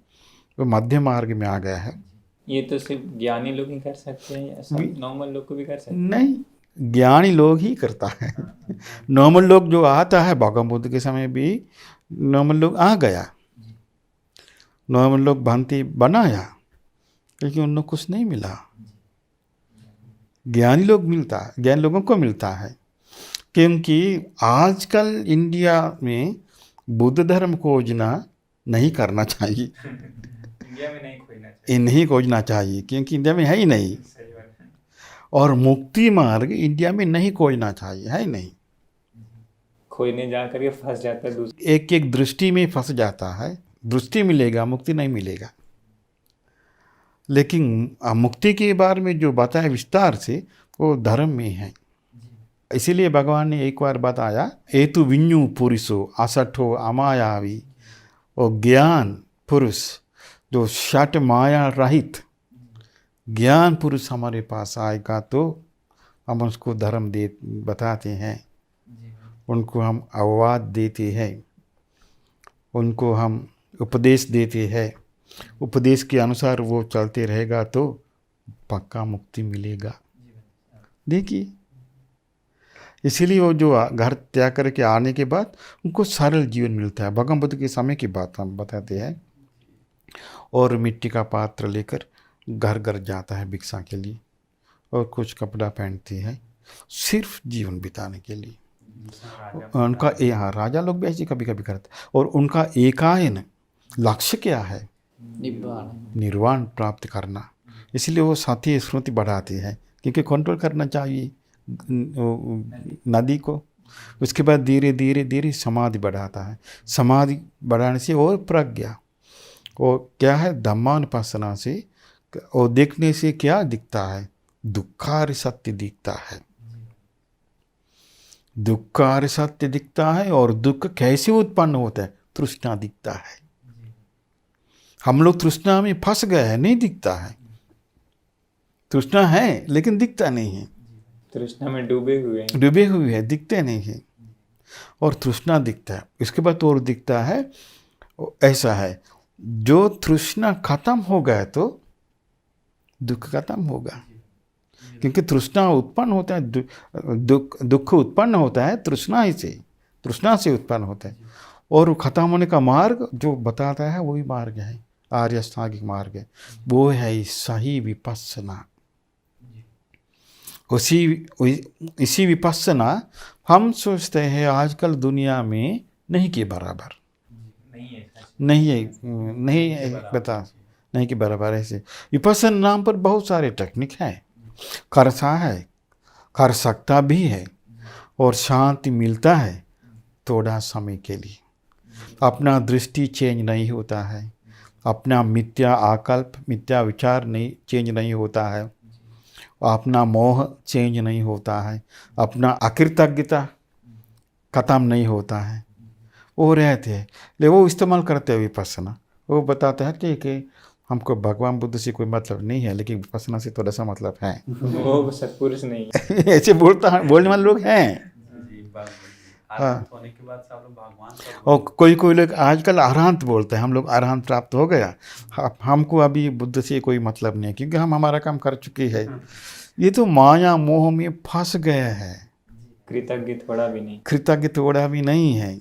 वो मध्य मार्ग में आ गया है। ये तो सिर्फ ज्ञानी लोग ही कर सकते हैं या सब नॉर्मल लोग को भी कर सकते हैं? नहीं, ज्ञानी लोग ही करता है। नॉर्मल लोग जो आता है, भगवान बुद्ध के समय भी नॉर्मल लोग आ गया, नॉर्मल लोग भांति बनाया, लेकिन उनको कुछ नहीं मिला। ज्ञानी लोगों को मिलता है। क्योंकि आजकल इंडिया में बुद्ध धर्म खोजना नहीं करना चाहिए, इंडिया में नहीं खोजना चाहिए, नहीं खोजना चाहिए, क्योंकि इंडिया में है ही नहीं। और मुक्ति मार्ग इंडिया में नहीं खोजना चाहिए, है नहीं। खोजने जा करके फंस जाता है, एक एक दृष्टि में फंस जाता है। दृष्टि मिलेगा, मुक्ति नहीं मिलेगा। लेकिन मुक्ति के बारे में जो बताया विस्तार से वो धर्म में है। इसीलिए भगवान ने एक बार बताया, एतु विඤ्ञु पुरुषो असठो अमायावी। और ज्ञान पुरुष जो षट माया रहित ज्ञान पुरुष हमारे पास आएगा तो हम उसको धर्म बताते हैं, उनको हम अववाद देते हैं, उनको हम उपदेश देते हैं। उपदेश के अनुसार वो चलते रहेगा तो पक्का मुक्ति मिलेगा। देखिए, इसीलिए वो जो घर त्याग करके आने के बाद उनको सरल जीवन मिलता है। भगवान बुद्ध के समय की बात हम बताते हैं। और मिट्टी का पात्र लेकर घर घर जाता है भिक्षा के लिए, और कुछ कपड़ा पहनती है सिर्फ जीवन बिताने के लिए। उनका यहाँ राजा लोग भी ऐसे कभी कभी करते हैं। और उनका एकायन लक्ष्य क्या है? निर्वाण प्राप्त करना। इसलिए वो साथी स्मृति बढ़ाते हैं, क्योंकि कंट्रोल करना चाहिए नदी को। उसके बाद धीरे धीरे धीरे समाधि बढ़ाता है। समाधि बढ़ाने से और प्रज्ञा, और क्या है धम्मानुपासना से, और देखने से क्या दिखता है? दुखार सत्य दिखता है। दुखार सत्य दिखता है। और दुख कैसे उत्पन्न होता है? तृष्णा दिखता है। हम लोग तृष्णा में फंस गए हैं, नहीं दिखता है। तृष्णा है लेकिन दिखता नहीं है। तृष्णा में डूबे हुए हैं, दिखते नहीं है। और तृष्णा दिखता है। इसके बाद और दिखता है ऐसा है, जो तृष्णा खत्म हो गया तो दुख खत्म होगा, क्योंकि तृष्णा उत्पन्न होता है, दुख उत्पन्न होता है तृष्णा से उत्पन्न होता है। और खत्म होने का मार्ग जो बताता है वही मार्ग है, आर्य अष्टांगिक मार्ग है, वो है सही विपස්සना। इसी विपස්සना हम सोचते हैं आजकल दुनिया में नहीं के बराबर, नहीं बता, नहीं के बराबर ऐसे। विपස්සना नाम पर बहुत सारे टेक्निक हैं, कर सकता भी है, और शांति मिलता है थोड़ा समय के लिए। अपना दृष्टि चेंज नहीं होता है, अपना मिथ्या आकल्प, मिथ्या विचार नहीं चेंज नहीं होता है, अपना मोह चेंज नहीं होता है, अपना अकृतज्ञता खत्म नहीं होता है, वो रहते हैं। लेकिन वो इस्तेमाल करते हैं विपස්සना, वो बताता है कि हमको भगवान बुद्ध से कोई मतलब नहीं है, लेकिन विपස්සना से थोड़ा सा मतलब है। वो सत्पुरुष नहीं है। ऐसे बोलने वाले लोग हैं। हाँ, होने के बाद सब लोग भगवान और कोई लोग आजकल अरहंत बोलते हैं, हम लोग अरहंत प्राप्त हो गया, हमको अभी बुद्ध से कोई मतलब नहीं है, क्योंकि हम हमारा काम कर चुके हैं। ये तो माया मोह में फंस गया है, कृतज्ञ थोड़ा भी नहीं, कृतज्ञ थोड़ा भी नहीं है।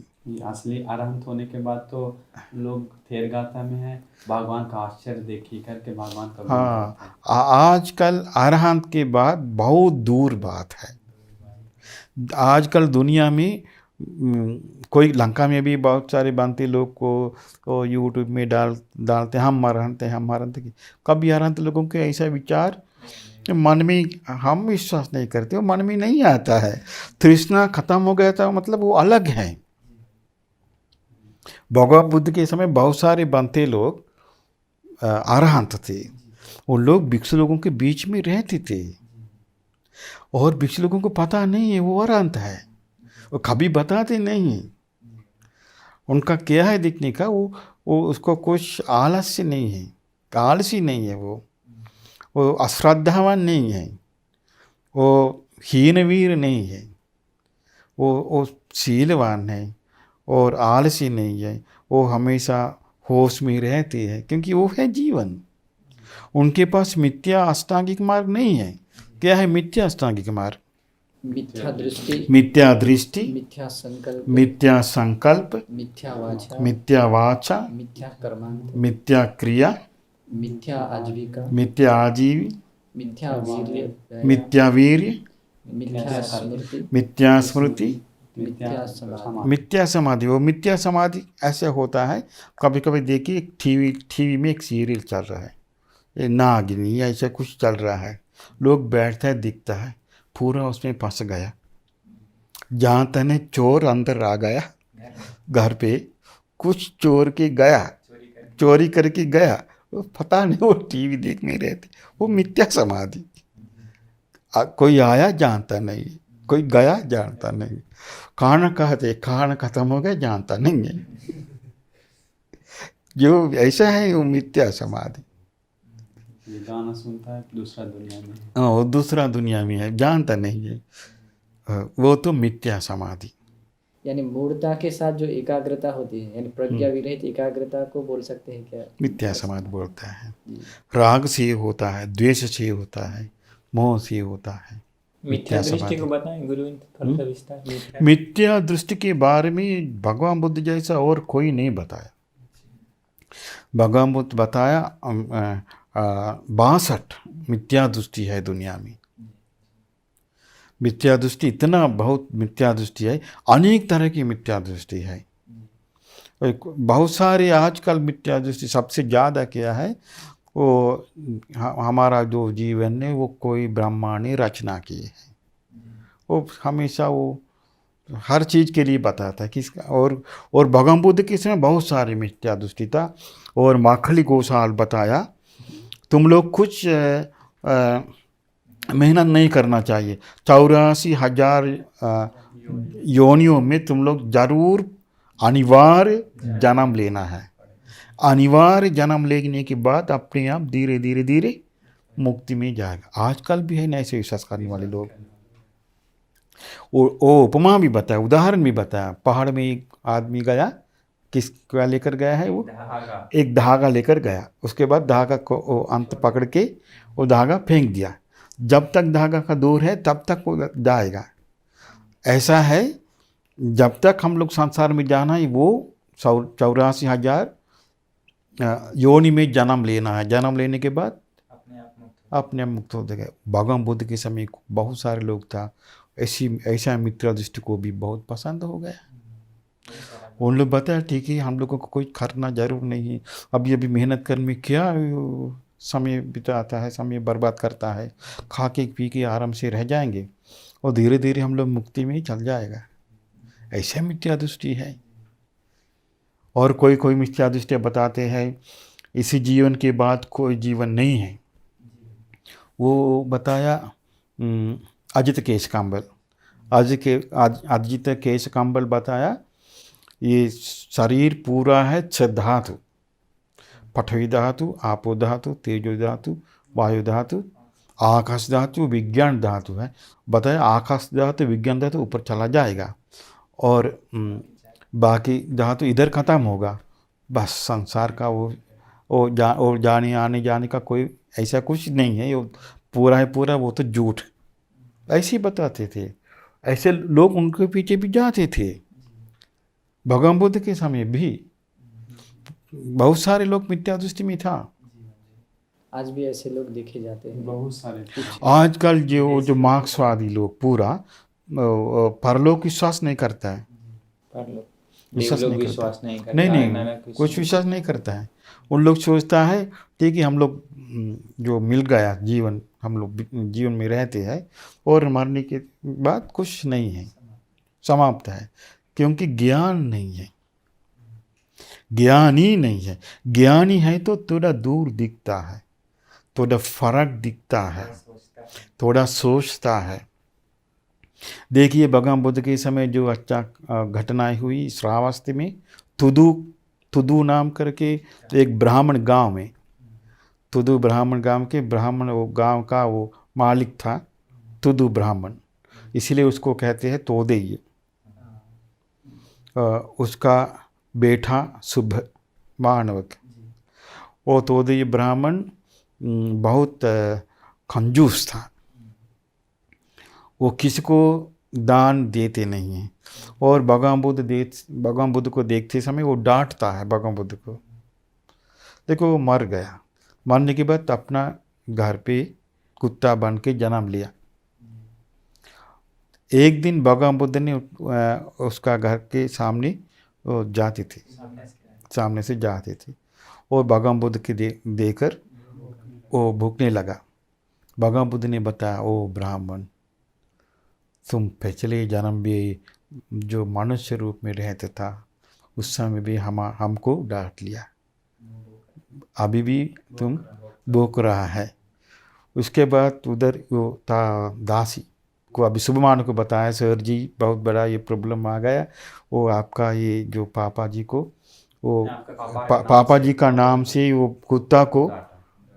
असली अरहंत होने के बाद तो लोग थेरगाथा में है, भगवान का आश्चर्य देखी करके भगवान का हाँ, आजकल अरहंत के बाद बहुत दूर बात है। आजकल दुनिया में कोई लंका में भी बहुत सारे बांते लोग को यूट्यूब में डालते हैं, हम अरहंत हैं। कभी अरहंत लोगों के ऐसा विचार मन में हम विश्वास नहीं करते, वो मन में नहीं आता है। तृष्णा खत्म हो गया था मतलब वो अलग है। भगवान बुद्ध के समय बहुत सारे बनते लोग अरहंत थे, वो लोग भिक्षु लोगों के बीच में रहते थे, और भिक्षु लोगों को पता नहीं है वो अरहंत है, वो कभी बताते नहीं। उनका क्या है दिखने का, वो उसको कुछ आलस्य नहीं है, आलसी नहीं है, वो अश्रद्धावान नहीं है, वो हीनवीर नहीं है, वो शीलवान है और आलसी नहीं है, वो हमेशा होश में रहती है, क्योंकि वो है जीवन। उनके पास मिथ्या अष्टांगिक मार्ग नहीं है। क्या है मिथ्या अष्टांगिक मार्ग? मिथ्या दृष्टि, मिथ्या दृष्टि, मिथ्या संकल्प, मिथ्या संकल्प, मिथ्या वाचा, मिथ्या वाचा, मिथ्या कर्मांत, मिथ्या क्रिया, मिथ्या आजीविका, मिथ्या आजीवी, मिथ्या वीर्य, मिथ्या वीर्य, मिथ्या स्मृति, मिथ्या स्मृति, मिथ्या समाधि। मिथ्या समाधि। वो मिथ्या समाधि ऐसे होता है, कभी कभी देखिए टीवी में एक सीरियल चल रहा है, ये नागिनी ऐसा कुछ चल रहा है, लोग बैठता है दिखता है, पूरा उसमें फंस गया। जहाँ तने चोर अंदर आ गया घर पे, कुछ चोर के गया, चोरी करके गया, वो पता नहीं, वो टीवी देखने रहते, वो मिथ्या समाधि। कोई आया जानता नहीं, कोई गया जानता नहीं, कारण कहते कारण खत्म हो गया जानता नहीं है। जो ऐसा है वो मिथ्या समाधि। ये गाना सुनता है दूसरा दुनिया में, वो दूसरा दुनिया में है, जानता नहीं है, वो तो मिथ्या समाधि। यानी मूर्ता के साथ जो एकाग्रता होती है, यानी प्रज्ञा विरहित एकाग्रता को बोल सकते हैं क्या? मिथ्या समाधि बोलता है। राग से होता है, द्वेष से होता है, मोह से होता है। मिथ्या दृष्टि को बताएं गुरु, थोड़ा सा विस्तार। मिथ्या दृष्टि के बारे में भगवान बुद्ध जैसा और कोई नहीं बताया। भगवान बुद्ध बताया 62 मिथ्या दृष्टि है दुनिया में। मिथ्या दृष्टि इतना बहुत मिथ्या दृष्टि है, अनेक तरह की मिथ्या दृष्टि है। बहुत सारे आजकल मिथ्या दृष्टि सबसे ज़्यादा क्या है, वो हमारा जो जीवन है वो कोई ब्रह्मा ने रचना की है। वो हमेशा वो हर चीज़ के लिए बताता है किसका। और भगवान बुद्ध के समय बहुत सारी मिथ्या दृष्टि था। और माखली गोसाल बताया, तुम लोग कुछ मेहनत नहीं करना चाहिए, 84,000 योनियों में तुम लोग जरूर अनिवार्य जन्म लेना है। अनिवार्य जन्म लेने के बाद अपने आप धीरे धीरे धीरे मुक्ति में जाएगा। आजकल भी है ना ऐसे विश्वास करने वाले लोग। वो उपमा भी बताया, उदाहरण भी बताया। पहाड़ में एक आदमी गया किस क्या लेकर गया है वो? धागा। एक धागा लेकर गया। उसके बाद धागा को वो अंत पकड़ के वो धागा फेंक दिया। जब तक धागा का दूर है तब तक वो जाएगा। ऐसा है, जब तक हम लोग संसार में जाना है वो 84,000 योनि में जन्म लेना है। जन्म लेने के बाद अपने आप मुक्त हो जाएगा। भगवान बुद्ध के समय बहुत सारे लोग था, ऐसा मित्र दृष्टि को भी बहुत पसंद हो गया। उन लोग बताया ठीक है, हम लोगों को कोई करना जरूर नहीं है, अभी अभी मेहनत करने में क्या समय बिताता है, समय बर्बाद करता है, खा के पी के आराम से रह जाएंगे और धीरे धीरे हम लोग मुक्ति में ही चल जाएगा। ऐसा मिथ्या दृष्टि है। और कोई कोई मिथ्या दृष्टि बताते हैं इसी जीवन के बाद कोई जीवन नहीं है। वो बताया अजित केश कांबल, अजित केश कांबल बताया ये शरीर पूरा है 6 धातु, पृथ्वी धातु, आपो धातु, तेजो धातु, वायु धातु, आकाश धातु, विज्ञान धातु है। बताया आकाश धातु विज्ञान धातु ऊपर चला जाएगा और बाकी धातु इधर ख़त्म होगा। बस संसार का वो जाने आने जाने का कोई ऐसा कुछ नहीं है, वो पूरा है पूरा, वो तो झूठ। ऐसे ही बताते थे। ऐसे लोग उनके पीछे भी जाते थे। भगवान बुद्ध के समय भी बहुत सारे लोग मिथ्या दृष्टि में था। आज भी ऐसे लोग देखे जाते हैं। बहुत सारे आजकल जो मार्क्सवादी लोग पूरा परलोक विश्वास नहीं करता है। विश्वास नहीं करता। नहीं कुछ विश्वास नहीं करता है। उन लोग सोचता है ठीक है, हम लोग जो मिल गया जीवन, हम लोग जीवन में रहते हैं और मरने के बाद कुछ नहीं है, समाप्त है। क्योंकि ज्ञान नहीं है, ज्ञान ही नहीं है। ज्ञानी है तो थोड़ा दूर दिखता है, थोड़ा फर्क दिखता है, थोड़ा सोचता है। देखिए भगवान बुद्ध के समय जो अच्छा घटनाएं हुई श्रावस्ती में, तुदु नाम करके एक ब्राह्मण गांव में, तुदु ब्राह्मण गांव के ब्राह्मण, वो गांव का वो मालिक था तुदु ब्राह्मण, इसलिए उसको कहते हैं तोदेय। उसका बेटा शुभ मानवक, वो तोदेय ब्राह्मण बहुत कंजूस था। वो किसी को दान देते नहीं हैं और भगवान बुद्ध को देखते समय वो डांटता है भगवान बुद्ध को। देखो वो मर गया, मरने के बाद अपना घर पे कुत्ता बन के जन्म लिया। एक दिन भगवान बुद्ध ने उसका घर के सामने जाते थे, सामने से जाते थे और भगवान बुद्ध के देखकर वो भूखने लगा। भगवान बुद्ध ने बताया, ओ ब्राह्मण, तुम पिछले जन्म में जो मनुष्य रूप में रहता था उस समय भी हमको डांट लिया, अभी भी तुम भूख रहा है। उसके बाद उधर वो था दासी को, अभी शुभमान को बताया, सर जी बहुत बड़ा ये प्रॉब्लम आ गया, वो आपका ये जो पापा जी को, वो पापा जी का नाम से वो कुत्ता को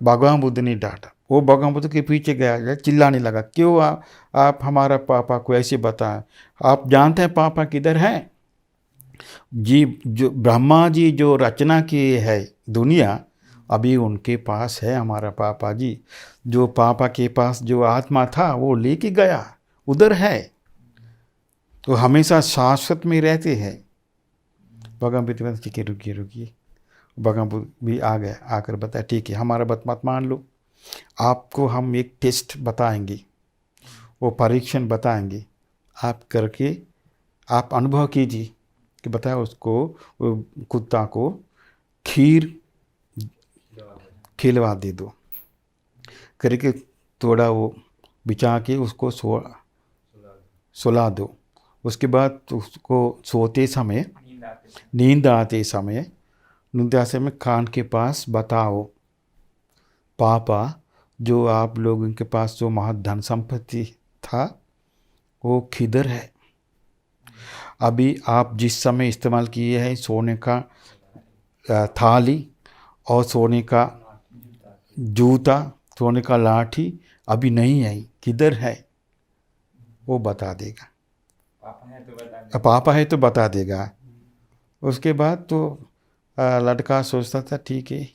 भगवान बुद्ध ने डांटा। वो भगवान बुद्ध के पीछे गया, चिल्लाने लगा, क्यों आप हमारा पापा को ऐसे बताएं? आप जानते हैं पापा किधर है? जी, जो ब्रह्मा जी जो रचना किए है दुनिया, अभी उनके पास है हमारा पापा जी। जो पापा के पास जो आत्मा था वो लेके गया, उधर है, तो हमेशा शाश्वत में रहते हैं। भगवान बुद्ध ठीक है, रुकिए। भगवान बुद्ध भी आ गया, आकर बताया ठीक है, हमारा बात मत मान लो, आपको हम एक टेस्ट बताएंगे, वो परीक्षण बताएंगे, आप करके आप अनुभव कीजिए कि बताया उसको, वो कुत्ता को खीर खिलवा दे दो करके, थोड़ा वो बिछा के उसको सुला दो। उसके बाद उसको सोते समय, नींद आते समय कान के पास बताओ, पापा जो आप लोगों के पास जो महाधन संपत्ति था वो किधर है? अभी आप जिस समय इस्तेमाल किए हैं सोने का थाली और सोने का जूता, सोने का लाठी अभी नहीं है, किधर है? वो बता देगा। पापा है तो बता देगा। उसके बाद तो लड़का सोचता था ठीक है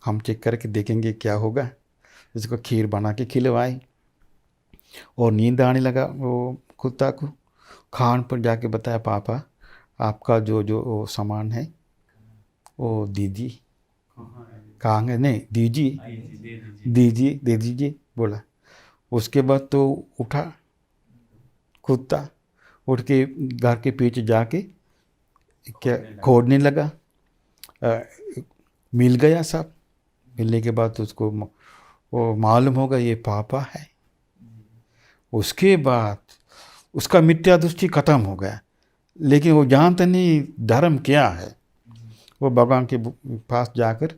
हम चेक करके देखेंगे क्या होगा। इसको खीर बना के खिलवाई और नींद आने लगा वो कुत्ता को। खान पर जाके बताया पापा आपका जो जो वो सामान है वो दीदी कहाँ है, नहीं दीजिए दे दीजिए बोला। उसके बाद तो उठा कुत्ता, उठ के घर के पीछे जाके क्या खोदने लगा। मिल गया सब। मिलने के बाद तो उसको वो मालूम होगा ये पापा है। उसके बाद उसका मिथ्या दृष्टि खत्म हो गया, लेकिन वो जानता नहीं धर्म क्या है। वो भगवान के पास जाकर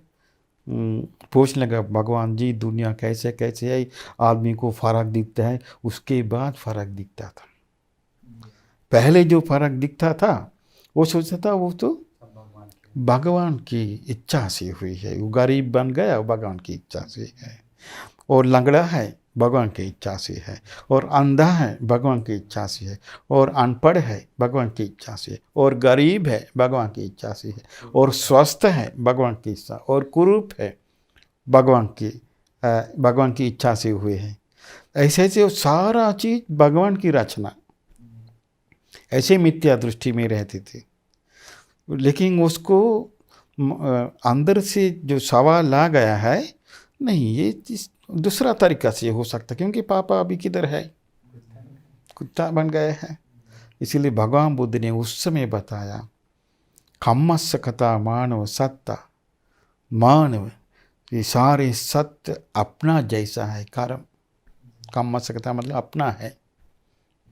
पूछने लगा भगवान जी दुनिया कैसे कैसे है, आदमी को फ़र्क दिखता है। उसके बाद फ़र्क दिखता था। पहले जो फ़र्क दिखता था वो सोचता था वो तो भगवान की इच्छा से हुई है। वो गरीब बन गया वो भगवान की इच्छा से है, और लंगड़ा है भगवान की इच्छा से है, और अंधा है भगवान की इच्छा से है, और अनपढ़ है भगवान की इच्छा से, और गरीब है भगवान की इच्छा से है, और स्वस्थ है भगवान की इच्छा, और कुरूप है भगवान की इच्छा से हुए हैं। ऐसे ऐसे वो सारा चीज़ भगवान की रचना, ऐसे मिथ्या दृष्टि में रहते थे। लेकिन उसको अंदर से जो सवाल आ गया है, नहीं ये दूसरा तरीका से हो सकता, क्योंकि पापा अभी किधर है, कुत्ता बन गए हैं। इसीलिए भगवान बुद्ध ने उस समय बताया खम्मस्य कथा मानव सत्ता, मानव ये सारे सत्य अपना जैसा है। कर्म, खम्मस्य कथा मतलब अपना है।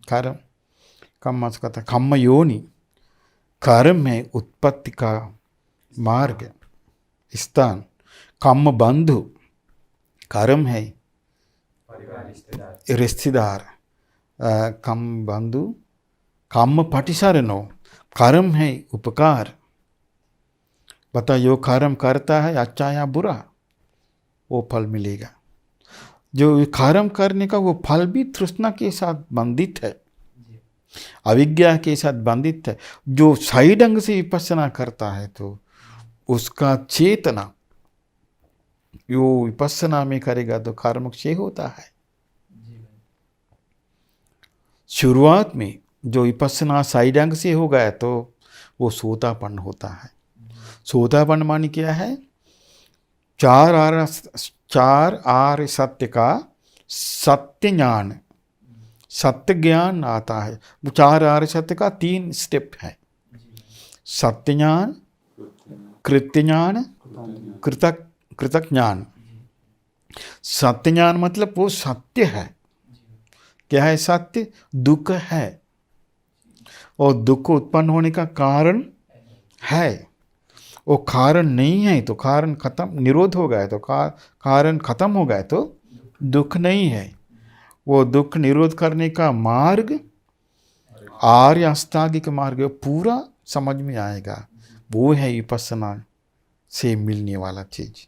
कर्म, खम्मस्य कथा खम्म योनि, कर्म है उत्पत्ति का मार्ग स्थान। कम्म बंधु, कर्म है रिश्तेदार। कम बंधु, कम्म पटिसारनो, कर्म है उपकार। बता जो कर्म करता है अच्छा या बुरा वो फल मिलेगा। जो कर्म करने का वो फल भी तृष्णा के साथ बंधित है, अविज्ञा के साथ बंधित है। जो सही ढंग से विपස්සना करता है तो उसका चेतना जो विपස්සना में करेगा तो कर्म क्षय होता है। शुरुआत में जो विपස්සना सही ढंग से हो गया तो वो सोतापन होता है। सोतापन मानी क्या है? चार आर्य सत्य का सत्य ज्ञान, सत्य ज्ञान आता है। वो चार आर्य सत्य का 3 स्टेप है। सत्य ज्ञान, कृत्य ज्ञान, कृतक ज्ञान। सत्य ज्ञान मतलब वो सत्य है। क्या है सत्य? दुख है, और दुख उत्पन्न होने का कारण है। वो कारण नहीं है तो कारण खत्म, निरोध हो गया तो कारण खत्म हो गया तो दुख नहीं है। वो दुख निरोध करने का मार्ग आर्य अष्टांगिक मार्ग पूरा समझ में आएगा। वो है विपස්සना से मिलने वाला चीज।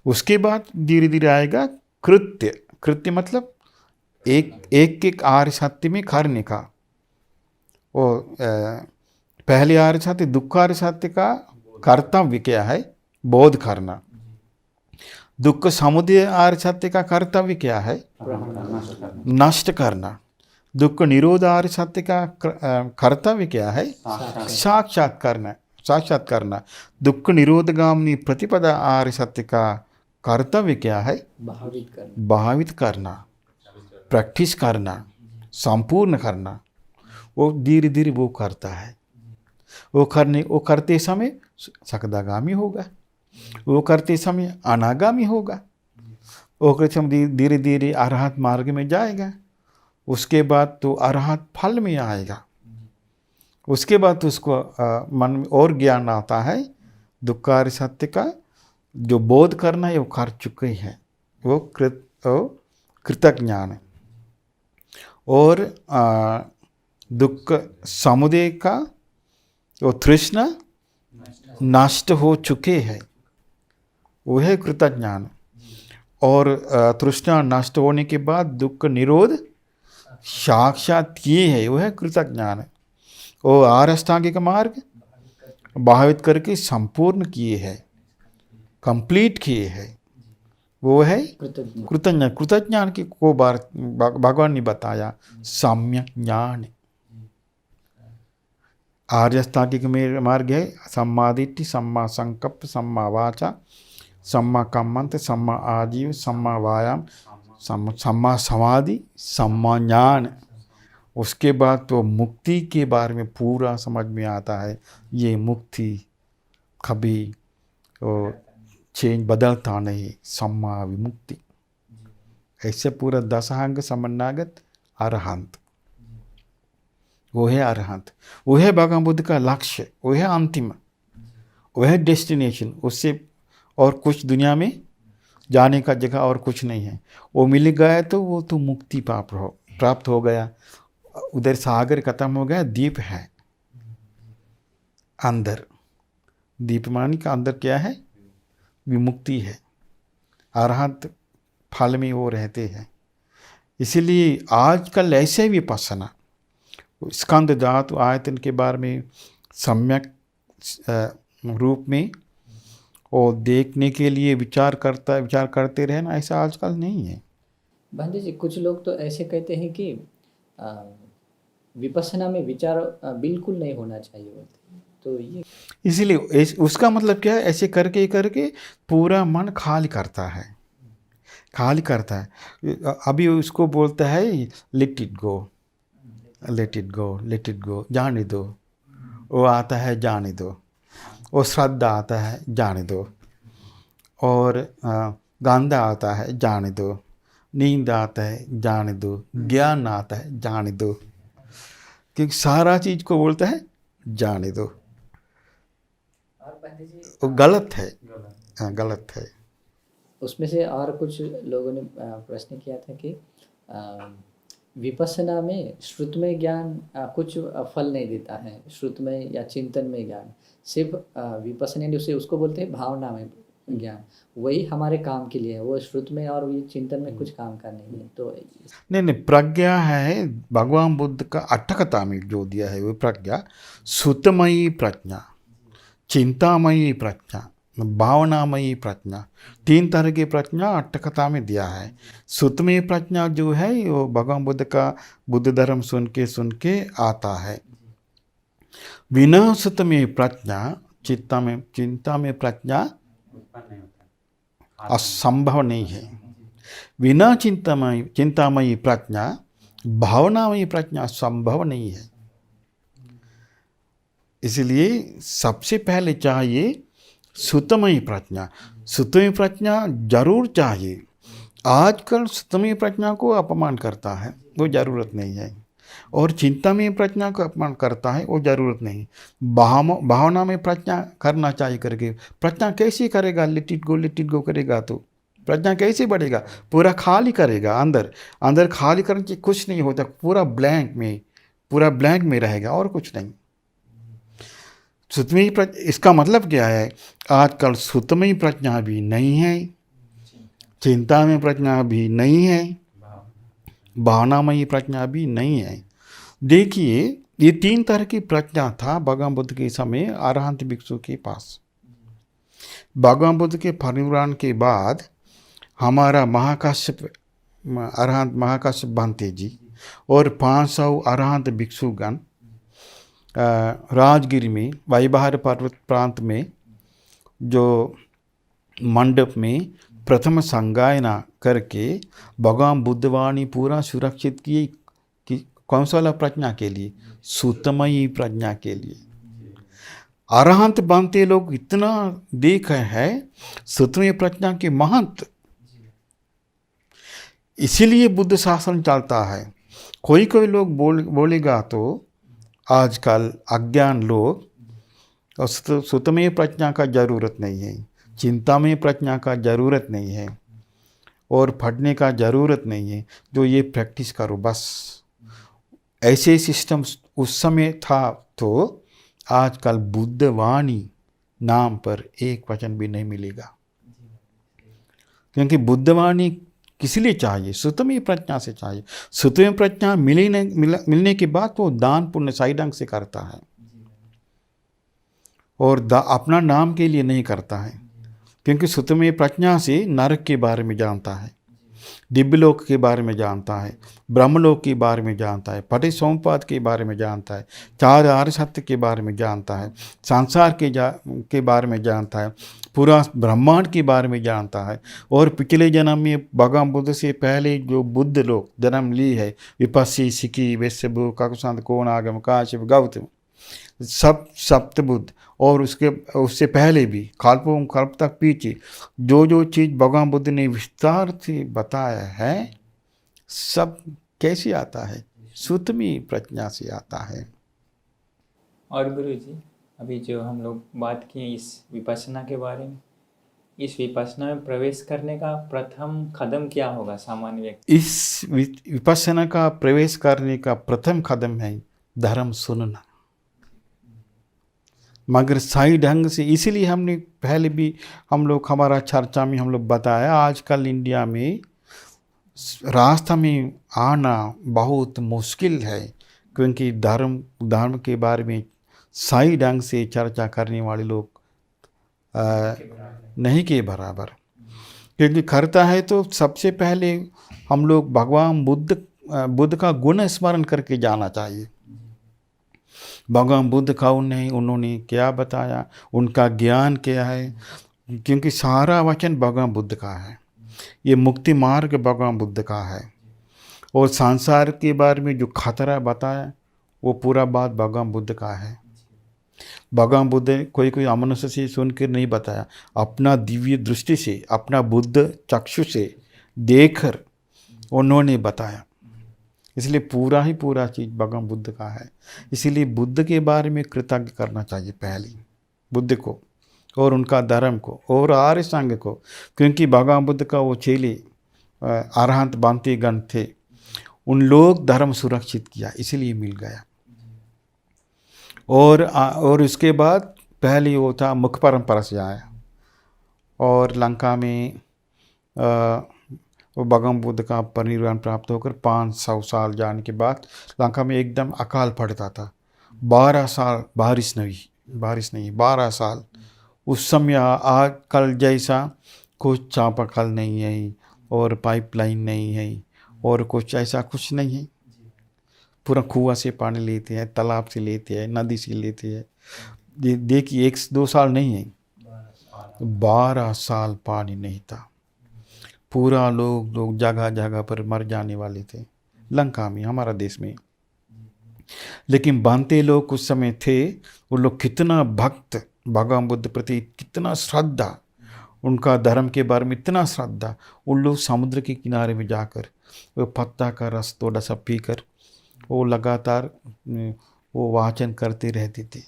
उसके बाद धीरे धीरे आएगा कृत्य। कृत्य मतलब एक आर्य सत्य में करने का। वो पहले आर्य सत्य दुख आर्य सत्य का कर्तव्य क्या है? बोध करना। दुख समुदय आर्य सत्य का कर्तव्य क्या है? नष्ट करना। दुख निरोध आर्य सत्य का कर्तव्य क्या है? साक्षात करना। दुख निरोधगामिनी प्रतिपदा आर्य सत्य का कर्तव्य क्या है? भावित करना, प्रैक्टिस करना, संपूर्ण करना। वो धीरे धीरे वो करता है। वो करते समय सकदागामी होगा, वो करते समय अनागामी होगा, वो करते समय धीरे धीरे अरहत मार्ग में जाएगा। उसके बाद तो अरहत फल में आएगा। उसके बाद तो उसको मन में और ज्ञान आता है। दुखार्य सत्य का जो बोध करना है वो कर चुके हैं, वो कृतज्ञ ज्ञान है। और दुख समुदय का वो तृष्णा नष्ट हो चुके हैं, वो है कृतज्ञ ज्ञान। और तृष्णा नष्ट होने के बाद दुख निरोध साक्षात किए है, वो है कृतज्ञ ज्ञान। वो आर्य अष्टांगिक मार्ग भावित करके संपूर्ण किए हैं, कंप्लीट किए हैं, वो है कृतज्ञ। कृतज्ञ। कृतज्ञान की को बार भगवान ने बताया सम्यक ज्ञान। आर्य अष्टांगिक मार्ग है सम्मा दिट्ठि, सम्मा संकल्प, सम्मा वाचा, सम्मा कम्मंत, सम्मा आजीव, सम्मा वायाम, सम्मा समाधि, सम्मा ज्ञान। उसके बाद तो मुक्ति के बारे में पूरा समझ में आता है। ये मुक्ति कभी चेंज बदलता नहीं, सम्मा विमुक्ति। ऐसे पूरा दशांग समन्नागत अरहंत, वो है अरहंत, वो है भगवान बुद्ध का लक्ष्य, वो है अंतिम, वो है डेस्टिनेशन। उससे और कुछ दुनिया में जाने का जगह और कुछ नहीं है। वो मिल गया तो वो तो मुक्ति प्राप्त हो गया। उधर सागर खत्म हो गया, दीप है अंदर। दीपमानी का अंदर क्या है? विमुक्ति है। अरहंत फल में वो रहते हैं। इसीलिए आजकल ऐसे विपස්සना स्कंद धातु आयतन के बारे में सम्यक रूप में और देखने के लिए विचार करते रहे ना, ऐसा आजकल नहीं है। भांजे जी, कुछ लोग तो ऐसे कहते हैं कि विपස්සना में विचार बिल्कुल नहीं होना चाहिए बोलते हैं। तो ये इसीलिए उसका मतलब क्या है? ऐसे करके करके पूरा मन खाली करता है, खाली करता है। अभी उसको बोलता है let it go, let it go, let it go, जाने दो। वो आता है जाने दो, वो श्रद्धा आता है जाने दो, और गंधा आता है जाने दो, नींद आता है जाने दो, ज्ञान आता है जाने दो। क्योंकि सारा चीज को बोलता है जाने दो। वो गलत है, गलत है। उसमें से और कुछ लोगों ने प्रश्न किया था कि विपස්සना में श्रुतमय ज्ञान कुछ फल नहीं देता है। श्रुतमय या चिंतन में ज्ञान सिर्फ विपස්සना से उसको बोलते हैं भावना में ज्ञान, वही हमारे काम के लिए है। वो श्रुतमय और ये चिंतन में कुछ काम का नहीं है। तो नहीं, प्रज्ञा है भगवान बुद्ध का अट्ठकता में जो दिया है वो प्रज्ञा, सुतमयी प्रज्ञा, चिंतामयी प्रज्ञा, भावनामयी प्रज्ञा, 3 तरह की प्रज्ञा अट्ठकथा में दिया है। सुतमयी प्रज्ञा जो है वो भगवान बुद्ध का बुद्ध धर्म सुन के आता है। बिना सुतमयी प्रज्ञा, चिंता में प्रज्ञा असंभव नहीं है। बिना चिंतामयी प्रज्ञा, भावनामयी प्रज्ञा संभव नहीं है। इसलिए सबसे पहले चाहिए सुतमयी प्रज्ञा। सुतमयी प्रज्ञा जरूर चाहिए। आजकल सुतमयी प्रज्ञा को अपमान करता है, वो जरूरत नहीं है। और चिंतामयी प्रज्ञा को अपमान करता है, वो जरूरत नहीं। भावना में प्रज्ञा करना चाहिए करके। प्रज्ञा कैसे करेगा? लेट इट गो करेगा तो प्रज्ञा कैसे बढ़ेगा? पूरा खाली करेगा। अंदर खाली करने से कुछ नहीं होता। पूरा ब्लैंक में रहेगा और कुछ नहीं। सुतमयी प्रज्ञा, इसका मतलब क्या है? आजकल सुतमयी प्रज्ञा भी नहीं है, चिंता में प्रज्ञा भी नहीं है, भावनामयी प्रज्ञा भी नहीं है। देखिए, ये 3 तरह की प्रज्ञा था भगवान बुद्ध के समय अरहंत भिक्षु के पास। भगवान बुद्ध के परिनिर्वाण के बाद हमारा अरहंत महाकाश्यप भांते जी और 500 अरहंत भिक्षुगण राजगिरी में वायुबाहर पर्वत प्रांत में जो मंडप में प्रथम संगायना करके भगवान बुद्धवाणी पूरा सुरक्षित किए कि कौन सा वाला प्रज्ञा के लिए? सुतमयी प्रज्ञा के लिए। अरहंत बनते लोग इतना देख है सुतमयी प्रज्ञा के महंत। इसीलिए बुद्ध शासन चलता है। कोई लोग बोलेगा तो आजकल अज्ञान लोग और सुतमयी प्रज्ञा का जरूरत नहीं है, चिंतामयी प्रज्ञा का जरूरत नहीं है, और पढ़ने का जरूरत नहीं है। जो ये प्रैक्टिस करो बस। ऐसे सिस्टम उस समय था तो आजकल बुद्धवाणी नाम पर एक वचन भी नहीं मिलेगा। क्योंकि बुद्धवाणी किस लिए चाहिए? सुतमयी प्रज्ञा से चाहिए। सुतमयी प्रज्ञा मिलने के बाद वो दान पुण्य सही ढंग से करता है। और अपना नाम के लिए नहीं करता है, क्योंकि सुतमी प्रज्ञा से नरक के बारे में जानता है, दिव्यलोक के बारे में जानता है, ब्रह्मलोक के बारे में जानता है, पटिसमुप्पाद के बारे में जानता है, चार आर्य सत्य के बारे में जानता है, संसार के बारे में जानता है, पूरा ब्रह्मांड के बारे में जानता है। और पिछले जन्म में भगवान बुद्ध से पहले जो बुद्ध लोग जन्म ली है, विपस्सी, सिकी, वेश्यभू, ककुसंत, कोणागम, काश्यप, गौतम, सब सप्तबुद्ध, और उससे पहले भी कल्पों कल्प तक पीछे जो जो चीज़ भगवान बुद्ध ने विस्तार से बताया है, सब कैसे आता है? सुतमी प्रज्ञा से आता है। और गुरु जी, अभी जो हम लोग बात किए इस विपश्यना के बारे में, इस विपश्यना में प्रवेश करने का प्रथम कदम क्या होगा सामान्य व्यक्ति? इस विपश्यना का प्रवेश करने का प्रथम कदम है धर्म सुनना, मगर सही ढंग से। इसीलिए हमने पहले भी हम लोग हमारा चर्चा में हम लोग बताया, आजकल इंडिया में रास्ता में आना बहुत मुश्किल है, क्योंकि धर्म के बारे में सही ढंग से चर्चा करने वाले लोग नहीं के बराबर। क्योंकि करता है तो सबसे पहले हम लोग भगवान बुद्ध का गुण स्मरण करके जाना चाहिए। भगवान बुद्ध कौन है, उन्होंने क्या बताया, उनका ज्ञान क्या है, क्योंकि सारा वचन भगवान बुद्ध का है, ये मुक्ति मार्ग भगवान बुद्ध का है। और संसार के बारे में जो खतरा बताया वो पूरा बात भगवान बुद्ध का है। भगवान बुद्ध कोई अमनुष्य से सुनकर नहीं बताया, अपना दिव्य दृष्टि से, अपना बुद्ध चक्षु से देखकर उन्होंने बताया। इसलिए पूरा चीज़ भगवान बुद्ध का है। इसीलिए बुद्ध के बारे में कृतज्ञ करना चाहिए पहले, बुद्ध को और उनका धर्म को और आर्य संघ को, क्योंकि भगवान बुद्ध का वो चेले अरहंत बांती गण थे, उन लोग धर्म सुरक्षित किया, इसीलिए मिल गया। और उसके बाद पहले वो था मुख परंपरा से आया, और लंका में वो भगवान बुद्ध का परिनिर्वाण प्राप्त होकर 500 साल जाने के बाद लंका में एकदम अकाल पड़ता था। 12 साल बारिश नहीं, 12 साल। उस समय आज कल जैसा कुछ चापाकल नहीं है और पाइपलाइन नहीं है और कुछ ऐसा कुछ नहीं है। पूरा कुआं से पानी लेते हैं, तालाब से लेते हैं, नदी से लेते हैं। देखिए 1-2 साल नहीं है, 12 साल पानी नहीं था। पूरा लोग जगह जगह पर मर जाने वाले थे लंका में, हमारा देश में। लेकिन बांते लोग कुछ समय थे, वो लोग कितना भक्त, भगवान बुद्ध प्रति कितना श्रद्धा, उनका धर्म के बारे में इतना श्रद्धा, उन लोग समुद्र के किनारे में जाकर वो पत्ता का रस थोड़ा सा पीकर वो लगातार वो वाचन करते रहते थे,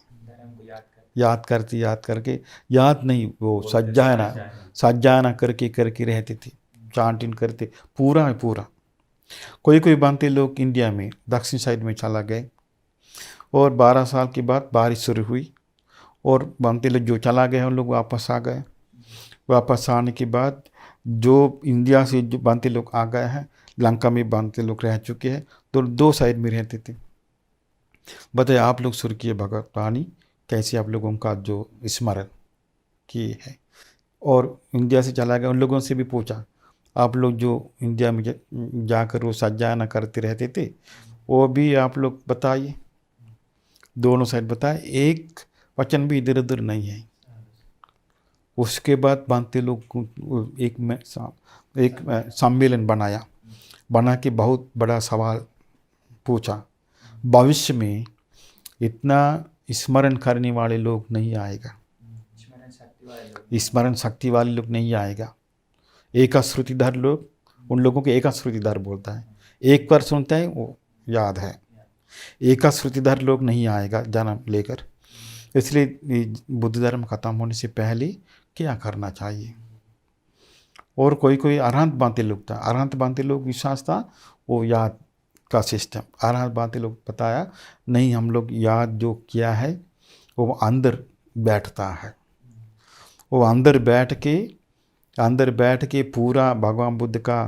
याद नहीं, वो सज्जाना करके रहते थे, चांटिन करते पूरा। कोई बांते लोग इंडिया में दक्षिण साइड में चला गए, और 12 साल के बाद बारिश शुरू हुई और बांते लोग जो चला गए उन लोग वापस आ गए। वापस आने के बाद जो इंडिया से जो बांते लोग आ गए हैं, लंका में बांते लोग रह चुके हैं, तो 2 साइड में रहते थे। बताइए आप लोग सुर किए भगवत वाणी, कैसे आप लोगों का जो स्मरण किए है। और इंडिया से चला गया, उन लोगों से भी पूछा, आप लोग जो इंडिया में जाकर वो सज्जाना करते रहते थे, वो भी आप लोग बताइए। दोनों साइड बताए, एक वचन भी इधर उधर नहीं है। उसके बाद बांते लोग एक सम्मेलन बना के बहुत बड़ा सवाल पूछा, भविष्य में इतना स्मरण करने वाले लोग नहीं आएगा, स्मरण शक्ति वाले लोग नहीं आएगा। एकाश्रुतिधर लोग, उन लोगों के एकाश्रुतिधर बोलता है, एक बार सुनता है वो याद है। एकाश्रुतिधर लोग नहीं आएगा जन्म लेकर। इसलिए बुद्ध धर्म खत्म होने से पहले क्या करना चाहिए। और कोई अरहंत बांते लोग था, अरहंत बांते लोग विश्वास था वो याद का सिस्टम। अरहंत बांते लोग बताया नहीं, हम लोग याद जो किया है वो अंदर बैठता है, वो अंदर बैठ के पूरा भगवान बुद्ध का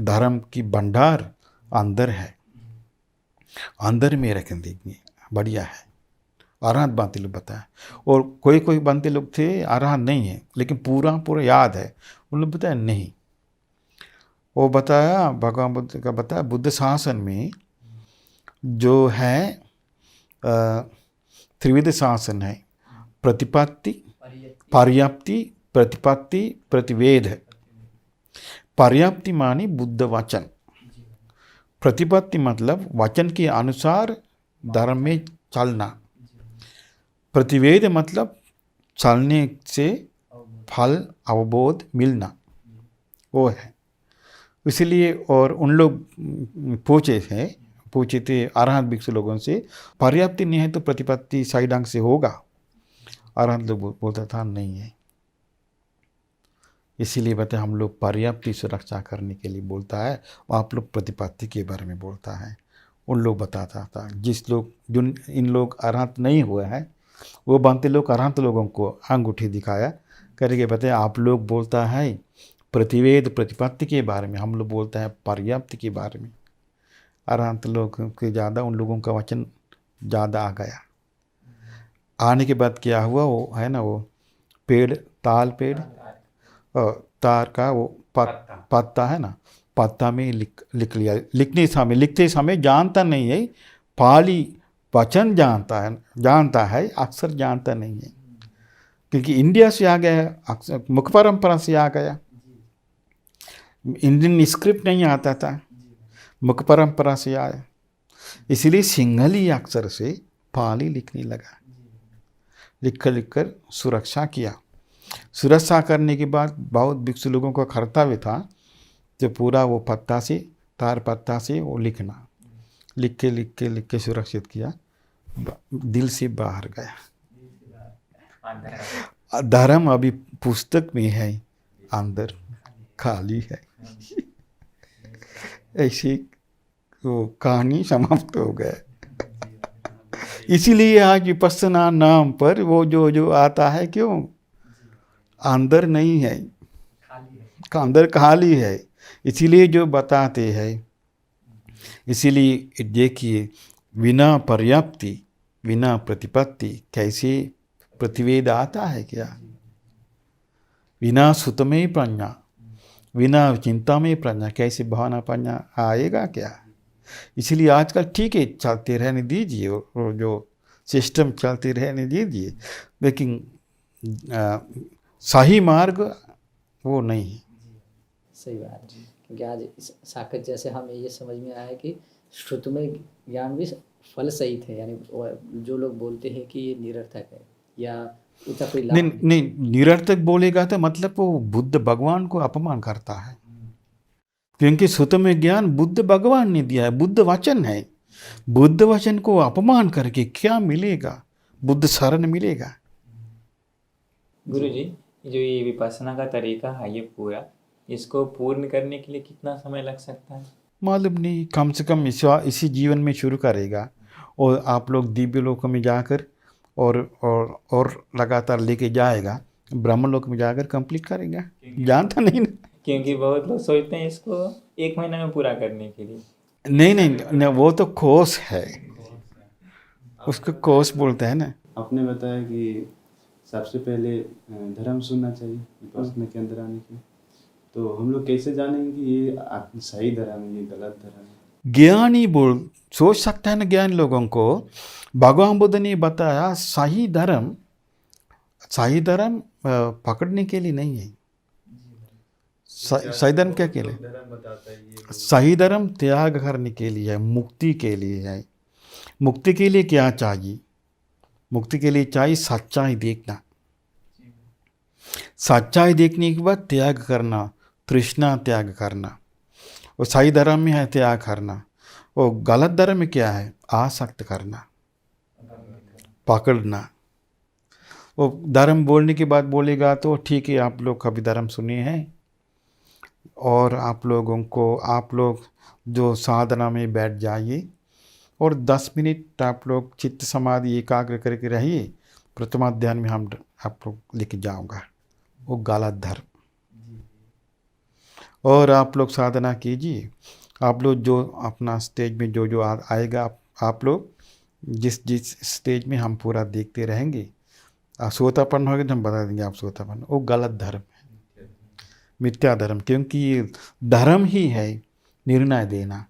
धर्म की भंडार अंदर है, अंदर में रख देंगे, बढ़िया है। अरहत बांते लोग बताया। और कोई कोई बांते लोग थे अरहत नहीं है लेकिन पूरा पूरा याद है, उन लोग बताया नहीं। वो बताया भगवान बुद्ध का बताया बुद्ध शासन में जो है त्रिविध शासन है, प्रतिपत्ति, पर्याप्ति, प्रतिपत्ति, प्रतिवेद है। पर्याप्ति मानी बुद्ध वचन, प्रतिपत्ति मतलब वचन के अनुसार धर्म में चलना, प्रतिवेद मतलब चलने से फल अवबोध मिलना, वो है। इसलिए और उन लोग पूछे थे अरहत भिक्षु लोगों से, पर्याप्ति नहीं है तो प्रतिपत्ति सही ढंग से होगा? अरहत लोग बोलता था नहीं है। इसीलिए बताए हम लोग पर्याप्ति सुरक्षा करने के लिए बोलता है, आप लोग प्रतिपत्ति के बारे में बोलता है। उन लोग बताता था जिस लोग जिन इन लोग अरहत नहीं हुए हैं वो बांते लोग अरहत लोगों को अंगूठी दिखाया करके बताए आप लोग बोलता है प्रतिवेद प्रतिपत्ति के बारे में, हम लोग बोलता है पर्याप्ति के बारे में। अरहत लोग के ज़्यादा उन लोगों का वचन ज़्यादा आ गया। आने के बाद क्या हुआ, वो है ना वो पेड़, ताल पेड़, तार का वो पत्ता है ना, पत्ता में लिख लिया। लिखते समय जानता नहीं है, पाली वचन जानता है, अक्सर जानता नहीं है क्योंकि इंडिया से आ गया, अक्सर मुख परंपरा से आ गया। इंडियन स्क्रिप्ट नहीं आता था, मुख परंपरा से आया, इसलिए सिंहली अक्षर से पाली लिखने लगा। लिख कर सुरक्षा किया। सुरक्षा करने के बाद बहुत भिक्षु लोगों का कर्तव्य था जो पूरा वो पत्ता से, तार पत्ता से वो लिखना, लिख के सुरक्षित किया, दिल से बाहर गया। धर्म अभी पुस्तक में है, अंदर खाली है। ऐसी वो कहानी समाप्त हो गया। इसीलिए आज विपश्यना नाम पर वो जो आता है, क्यों अंदर नहीं है, अंदर खाली है। इसीलिए जो बताते हैं, इसीलिए देखिए बिना पर्याप्ति बिना प्रतिपत्ति कैसे प्रतिवेद आता है क्या? बिना सुत में प्रज्ञा, बिना चिंता में प्रज्ञा, कैसे भावना प्रज्ञा आएगा क्या? इसलिए आजकल ठीक है चलते रहने दीजिए, और जो सिस्टम चलते रहने दीजिए, लेकिन सही मार्ग वो नहीं है। सही बात है, क्योंकि आज इस साकत जैसे हमें ये समझ में आया कि श्रुतमय ज्ञान भी फल सहित है, यानी जो लोग बोलते हैं कि ये निरर्थक है या इसका कोई लाभ नहीं, निरर्थक बोलेगा तो मतलब वो बुद्ध भगवान को अपमान करता है, क्योंकि श्रुतमय ज्ञान बुद्ध भगवान ने दिया है, बुद्ध वचन है। बुद्ध वचन को अपमान करके क्या मिलेगा? बुद्ध शरण मिलेगा। गुरुजी, जो ये विपස්සना का तरीका है ये पूरा, इसको पूर्ण करने के लिए कितना समय लग सकता है? मालूम नहीं, कम से कम इसी जीवन में शुरू करेगा और आप लोग दिव्य लोक में जाकर और लगातार लेके जाएगा, ब्रह्म लोक में जाकर कंप्लीट करेगा। जानता नहीं ना, क्योंकि बहुत लोग सोचते हैं इसको 1 महीना में पूरा करने के लिए। नहीं, वो तो कोर्स है, उसको कोर्स बोलते हैं ना। आपने बताया कि सबसे पहले धर्म सुनना चाहिए विपश्यना के अंदर आने के, तो हम लोग कैसे जानेंगे कि ये सही धर्म है, ये गलत धर्म है? ज्ञानी सोच सकता है ना, ज्ञान लोगों को भगवान बुद्ध ने बताया सही धर्म पकड़ने के लिए नहीं है। सही धर्म क्या के लिए? सही धर्म त्याग करने के लिए है, मुक्ति के लिए है। मुक्ति के लिए क्या चाहिए? मुक्ति के लिए चाहिए सच्चाई देखना, सच्चाई देखने के बाद त्याग करना, तृष्णा त्याग करना। वो सही धर्म में है त्याग करना। वो गलत धर्म में क्या है? आसक्त करना, पकड़ना। वो धर्म बोलने के बाद बोलेगा तो ठीक है, आप लोग कभी धर्म सुने हैं, और आप लोग जो साधना में बैठ जाइए और 10 मिनट आप लोग चित्त समाधि एकाग्र करके रहिए, प्रथमा ध्यान में हम आप लोग लेके जाऊंगा। वो गलत धर्म। और आप लोग साधना कीजिए, आप लोग जो अपना स्टेज में जो आएगा आप लोग जिस जिस स्टेज में हम पूरा देखते रहेंगे, श्रोतापन होगा तो हम बता देंगे आप श्रोतापन, वो गलत धर्म है, मिथ्या धर्म, क्योंकि ये धर्म ही है निर्णय देना,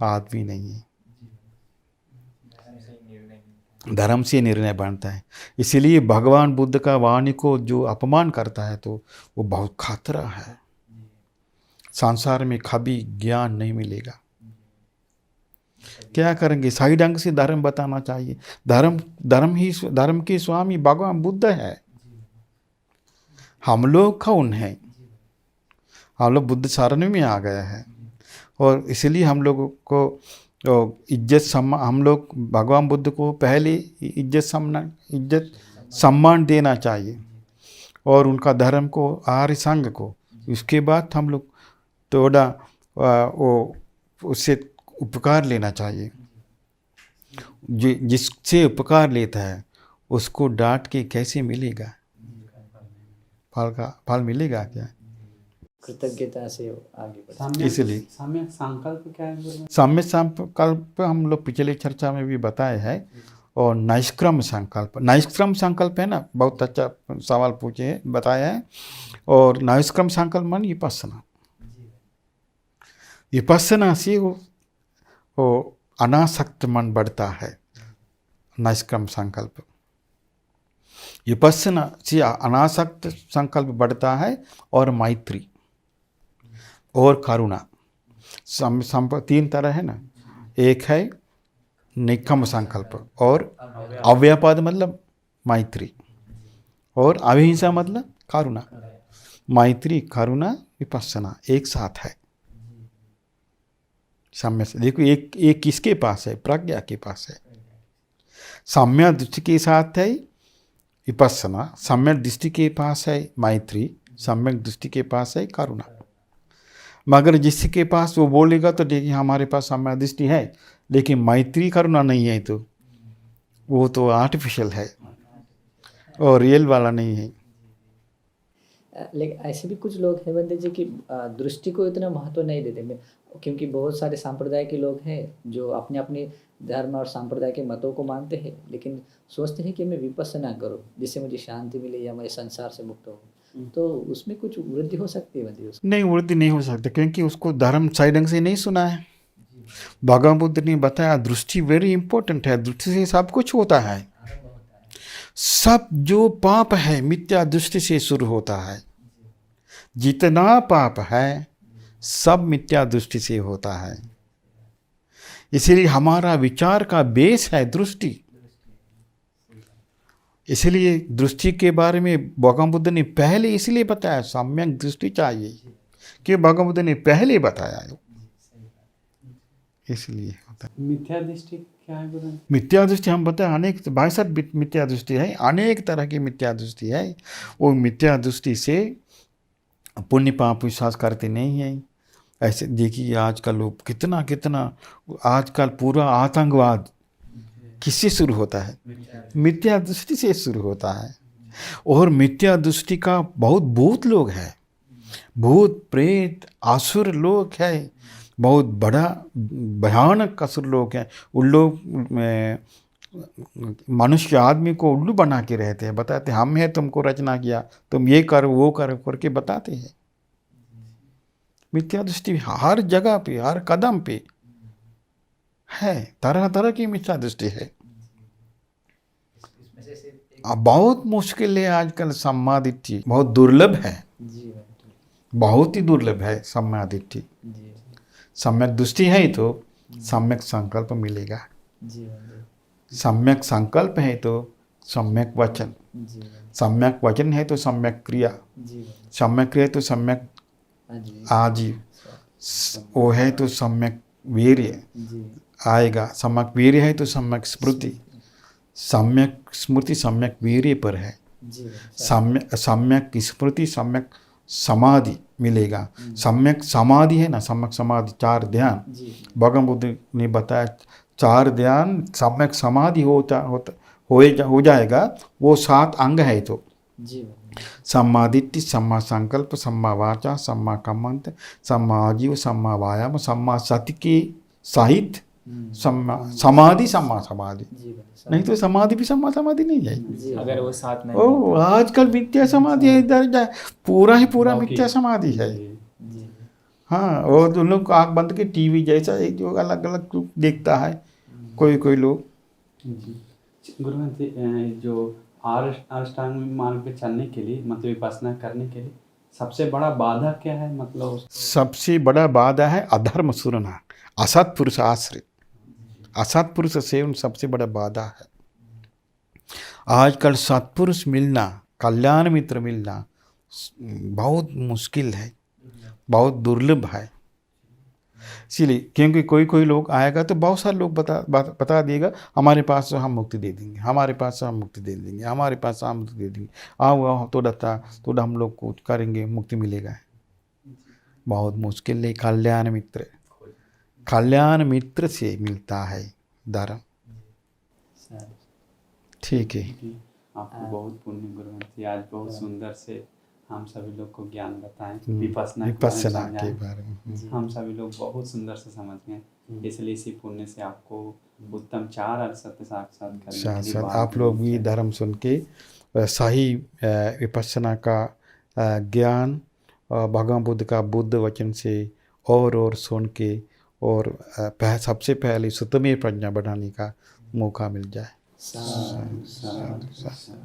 आदमी नहीं है। धर्म से निर्णय बनता है। इसीलिए भगवान बुद्ध का वाणी को जो अपमान करता है तो वो बहुत खतरा है। संसार में कभी ज्ञान नहीं मिलेगा। क्या करेंगे? सही ढंग से धर्म बताना चाहिए। धर्म के स्वामी भगवान बुद्ध है। हम लोग कौन है? हम लोग बुद्ध शरण में आ गए हैं और इसलिए हम लोगों को हम लोग भगवान बुद्ध को पहले इज्जत सम्मान देना चाहिए और उनका धर्म को, आर्य संघ को, उसके बाद हम लोग थोड़ा वो उससे उपकार लेना चाहिए। जिससे उपकार लेता है उसको डांट के कैसे मिलेगा? फल मिलेगा क्या? कृतज्ञता से आगे बढ़े। इसलिए सम्यक संकल्प क्या है गुरु? सम्यक संकल्प हम लोग पिछले चर्चा में भी बताए हैं। और नैष्क्रम संकल्प है ना, बहुत अच्छा सवाल पूछे हैं, बताया है। और नैष्क्रम संकल्प मन विपස්සना से वो अनासक्त मन बढ़ता है। नैष्क्रम संकल्प, विपස්සना से अनासक्त संकल्प बढ़ता है और मैत्री और करुणा। तीन तरह है ना, एक है निकम संकल्प और अव्यापाद मतलब मैत्री और अहिंसा मतलब करुणा। मैत्री, करुणा, विपස්සना एक साथ है। साम्य से देखो, एक किसके पास है? प्रज्ञा के पास है। साम्य दृष्टि के साथ है विपස්සना, सम्यक दृष्टि के पास है मैत्री, सम्यक दृष्टि के पास है करुणा। मगर जिसके पास वो बोलेगा तो देखिए हमारे पास सम्यक दृष्टि है लेकिन मैत्री करुणा नहीं है, तो वो तो आर्टिफिशियल है और रियल वाला नहीं है। लेकिन ऐसे भी कुछ लोग हैं बंदे जी की दृष्टि को इतना महत्व नहीं देते, क्योंकि बहुत सारे सांप्रदाय के लोग हैं जो अपने अपने धर्म और सांप्रदाय के मतों को मानते हैं, लेकिन सोचते हैं कि मैं विपස්සना करूं जिससे मुझे शांति मिले या मैं संसार से मुक्त हूँ। तो उसमें कुछ वृद्धि हो सकती है बंदे? नहीं, वृद्धि नहीं हो सकती, क्योंकि उसको धर्म सही ढंग से नहीं सुना है। भगवान बुद्ध ने बताया दृष्टि वेरी इंपॉर्टेंट है, दृष्टि से सब कुछ होता है। सब जो पाप है मिथ्या दृष्टि से शुरू होता है। जितना पाप है सब मिथ्या दृष्टि से होता है। इसलिए हमारा विचार का बेस है दृष्टि। इसलिए दृष्टि के बारे में भगवान बुद्ध ने पहले इसलिए बताया सम्यक दृष्टि चाहिए, कि भगवान बुद्ध ने पहले बताया है, इसलिए होता है। मिथ्या दृष्टि क्या है गुरु? मिथ्या दृष्टि हम बताए अनेक, भाई साहब मिथ्या दृष्टि है, अनेक तरह की मिथ्या दृष्टि है। वो मिथ्या दृष्टि से पुण्य पाप विश्वास करते नहीं है। ऐसे देखिए आजकल लोग कितना आजकल पूरा आतंकवाद किससे शुरू होता है? मिथ्या दृष्टि से शुरू होता है। और मिथ्या दृष्टि का बहुत भूत लोग हैं, भूत प्रेत असुर लोग हैं, बहुत बड़ा भयानक असुर लोग हैं। उन लोग मनुष्य आदमी को उल्लू बना के रहते हैं, बताते हम हैं तुमको रचना किया, तुम ये करो वो करो करके बताते हैं। मिथ्या दृष्टि हर जगह पे, हर कदम पे है, तरह तरह की मिथ्या दृष्टि है। अब बहुत मुश्किल है आजकल सम्मादिष्टि, बहुत दुर्लभ है, बहुत ही दुर्लभ है सम्मादिष्टि। सम्यक दृष्टि है तो सम्यक संकल्प मिलेगा, सम्यक संकल्प है तो सम्यक वचन, सम्यक वचन है तो सम्यक क्रिया, सम्यक क्रिया तो सम्यक आजीव, वो है तो सम्यक वीर्य आएगा। सम्यक वीर्य है तो सम्यक स्मृति, सम्यक स्मृति सम्यक वीर्य पर है। सम्यक स्मृति सम्यक समाधि मिलेगा। सम्यक समाधि है ना, सम्यक समाधि 4 ध्यान भगवान बुद्ध ने बताया। 4 ध्यान सम्यक समाधि हो जाएगा, वो 7 अंग है। तो सम्मा दिट्ठि, सम्मा संकल्प, सम्मा वाचा, सम्मा कम्मंत, सम्मा आजीव, सम्मा वायाम, सम्मा सति के सहित समाधि सम्मा समाधि, जी बंधु नहीं तो समाधि भी सम्मा समाधि नहीं है। जी अगर वो साथ में ओ आजकल मिथ्या समाधि है, इधर जा पूरा ही पूरा लौकिक। मिथ्या समाधि है। जी हाँ, और उन लोग आँख बंद के टीवी जैसा एक जो अलग अलग रूप देखता है कोई कोई लोग। जी गुरुवंत जी, जो अष्टांग मार्ग पे चलने के लिए मतलब विपස්සना करने के लिए सबसे बड़ा बाधा क्या है, मतलब सबसे बड़ा बाधा है अधर्म सुरना, असत पुरुष आश्रित, असत पुरुष सेवन सबसे बड़ा बाधा है। आजकल सत्पुरुष मिलना, कल्याण मित्र मिलना बहुत मुश्किल है, बहुत दुर्लभ है। इसीलिए क्योंकि कोई कोई लोग आएगा तो बहुत सारे लोग बता देगा हमारे पास हम मुक्ति दे देंगे, हमारे पास हम मुक्ति दे देंगे, हमारे पास हम मुक्ति दे देंगे, आओ थोड़ा हम लोग कुछ करेंगे मुक्ति मिलेगा। बहुत मुश्किल है। कल्याण मित्र से मिलता है धर्म। सर ठीक है। जी, आपको बहुत पुण्य गुरुवंत जी, आज बहुत सुंदर से हम सभी लोग को ज्ञान बताएं विपස්සना विपස්සना के के बारे में। हम सभी लोग बहुत सुंदर से समझ गए, इसलिए इसी पुण्य से आपको उत्तम 4 सत्य साक्षात करने के साथ लिए साथ बात आप लोग भी करनी धर्म सुन के सही विपස්සना का ज्ञान भगवान बुद्ध का बुद्ध वचन से और सुन के और सबसे पहले सुतमेव प्रज्ञा बढ़ाने का मौका मिल जाए। साधु चाहिए।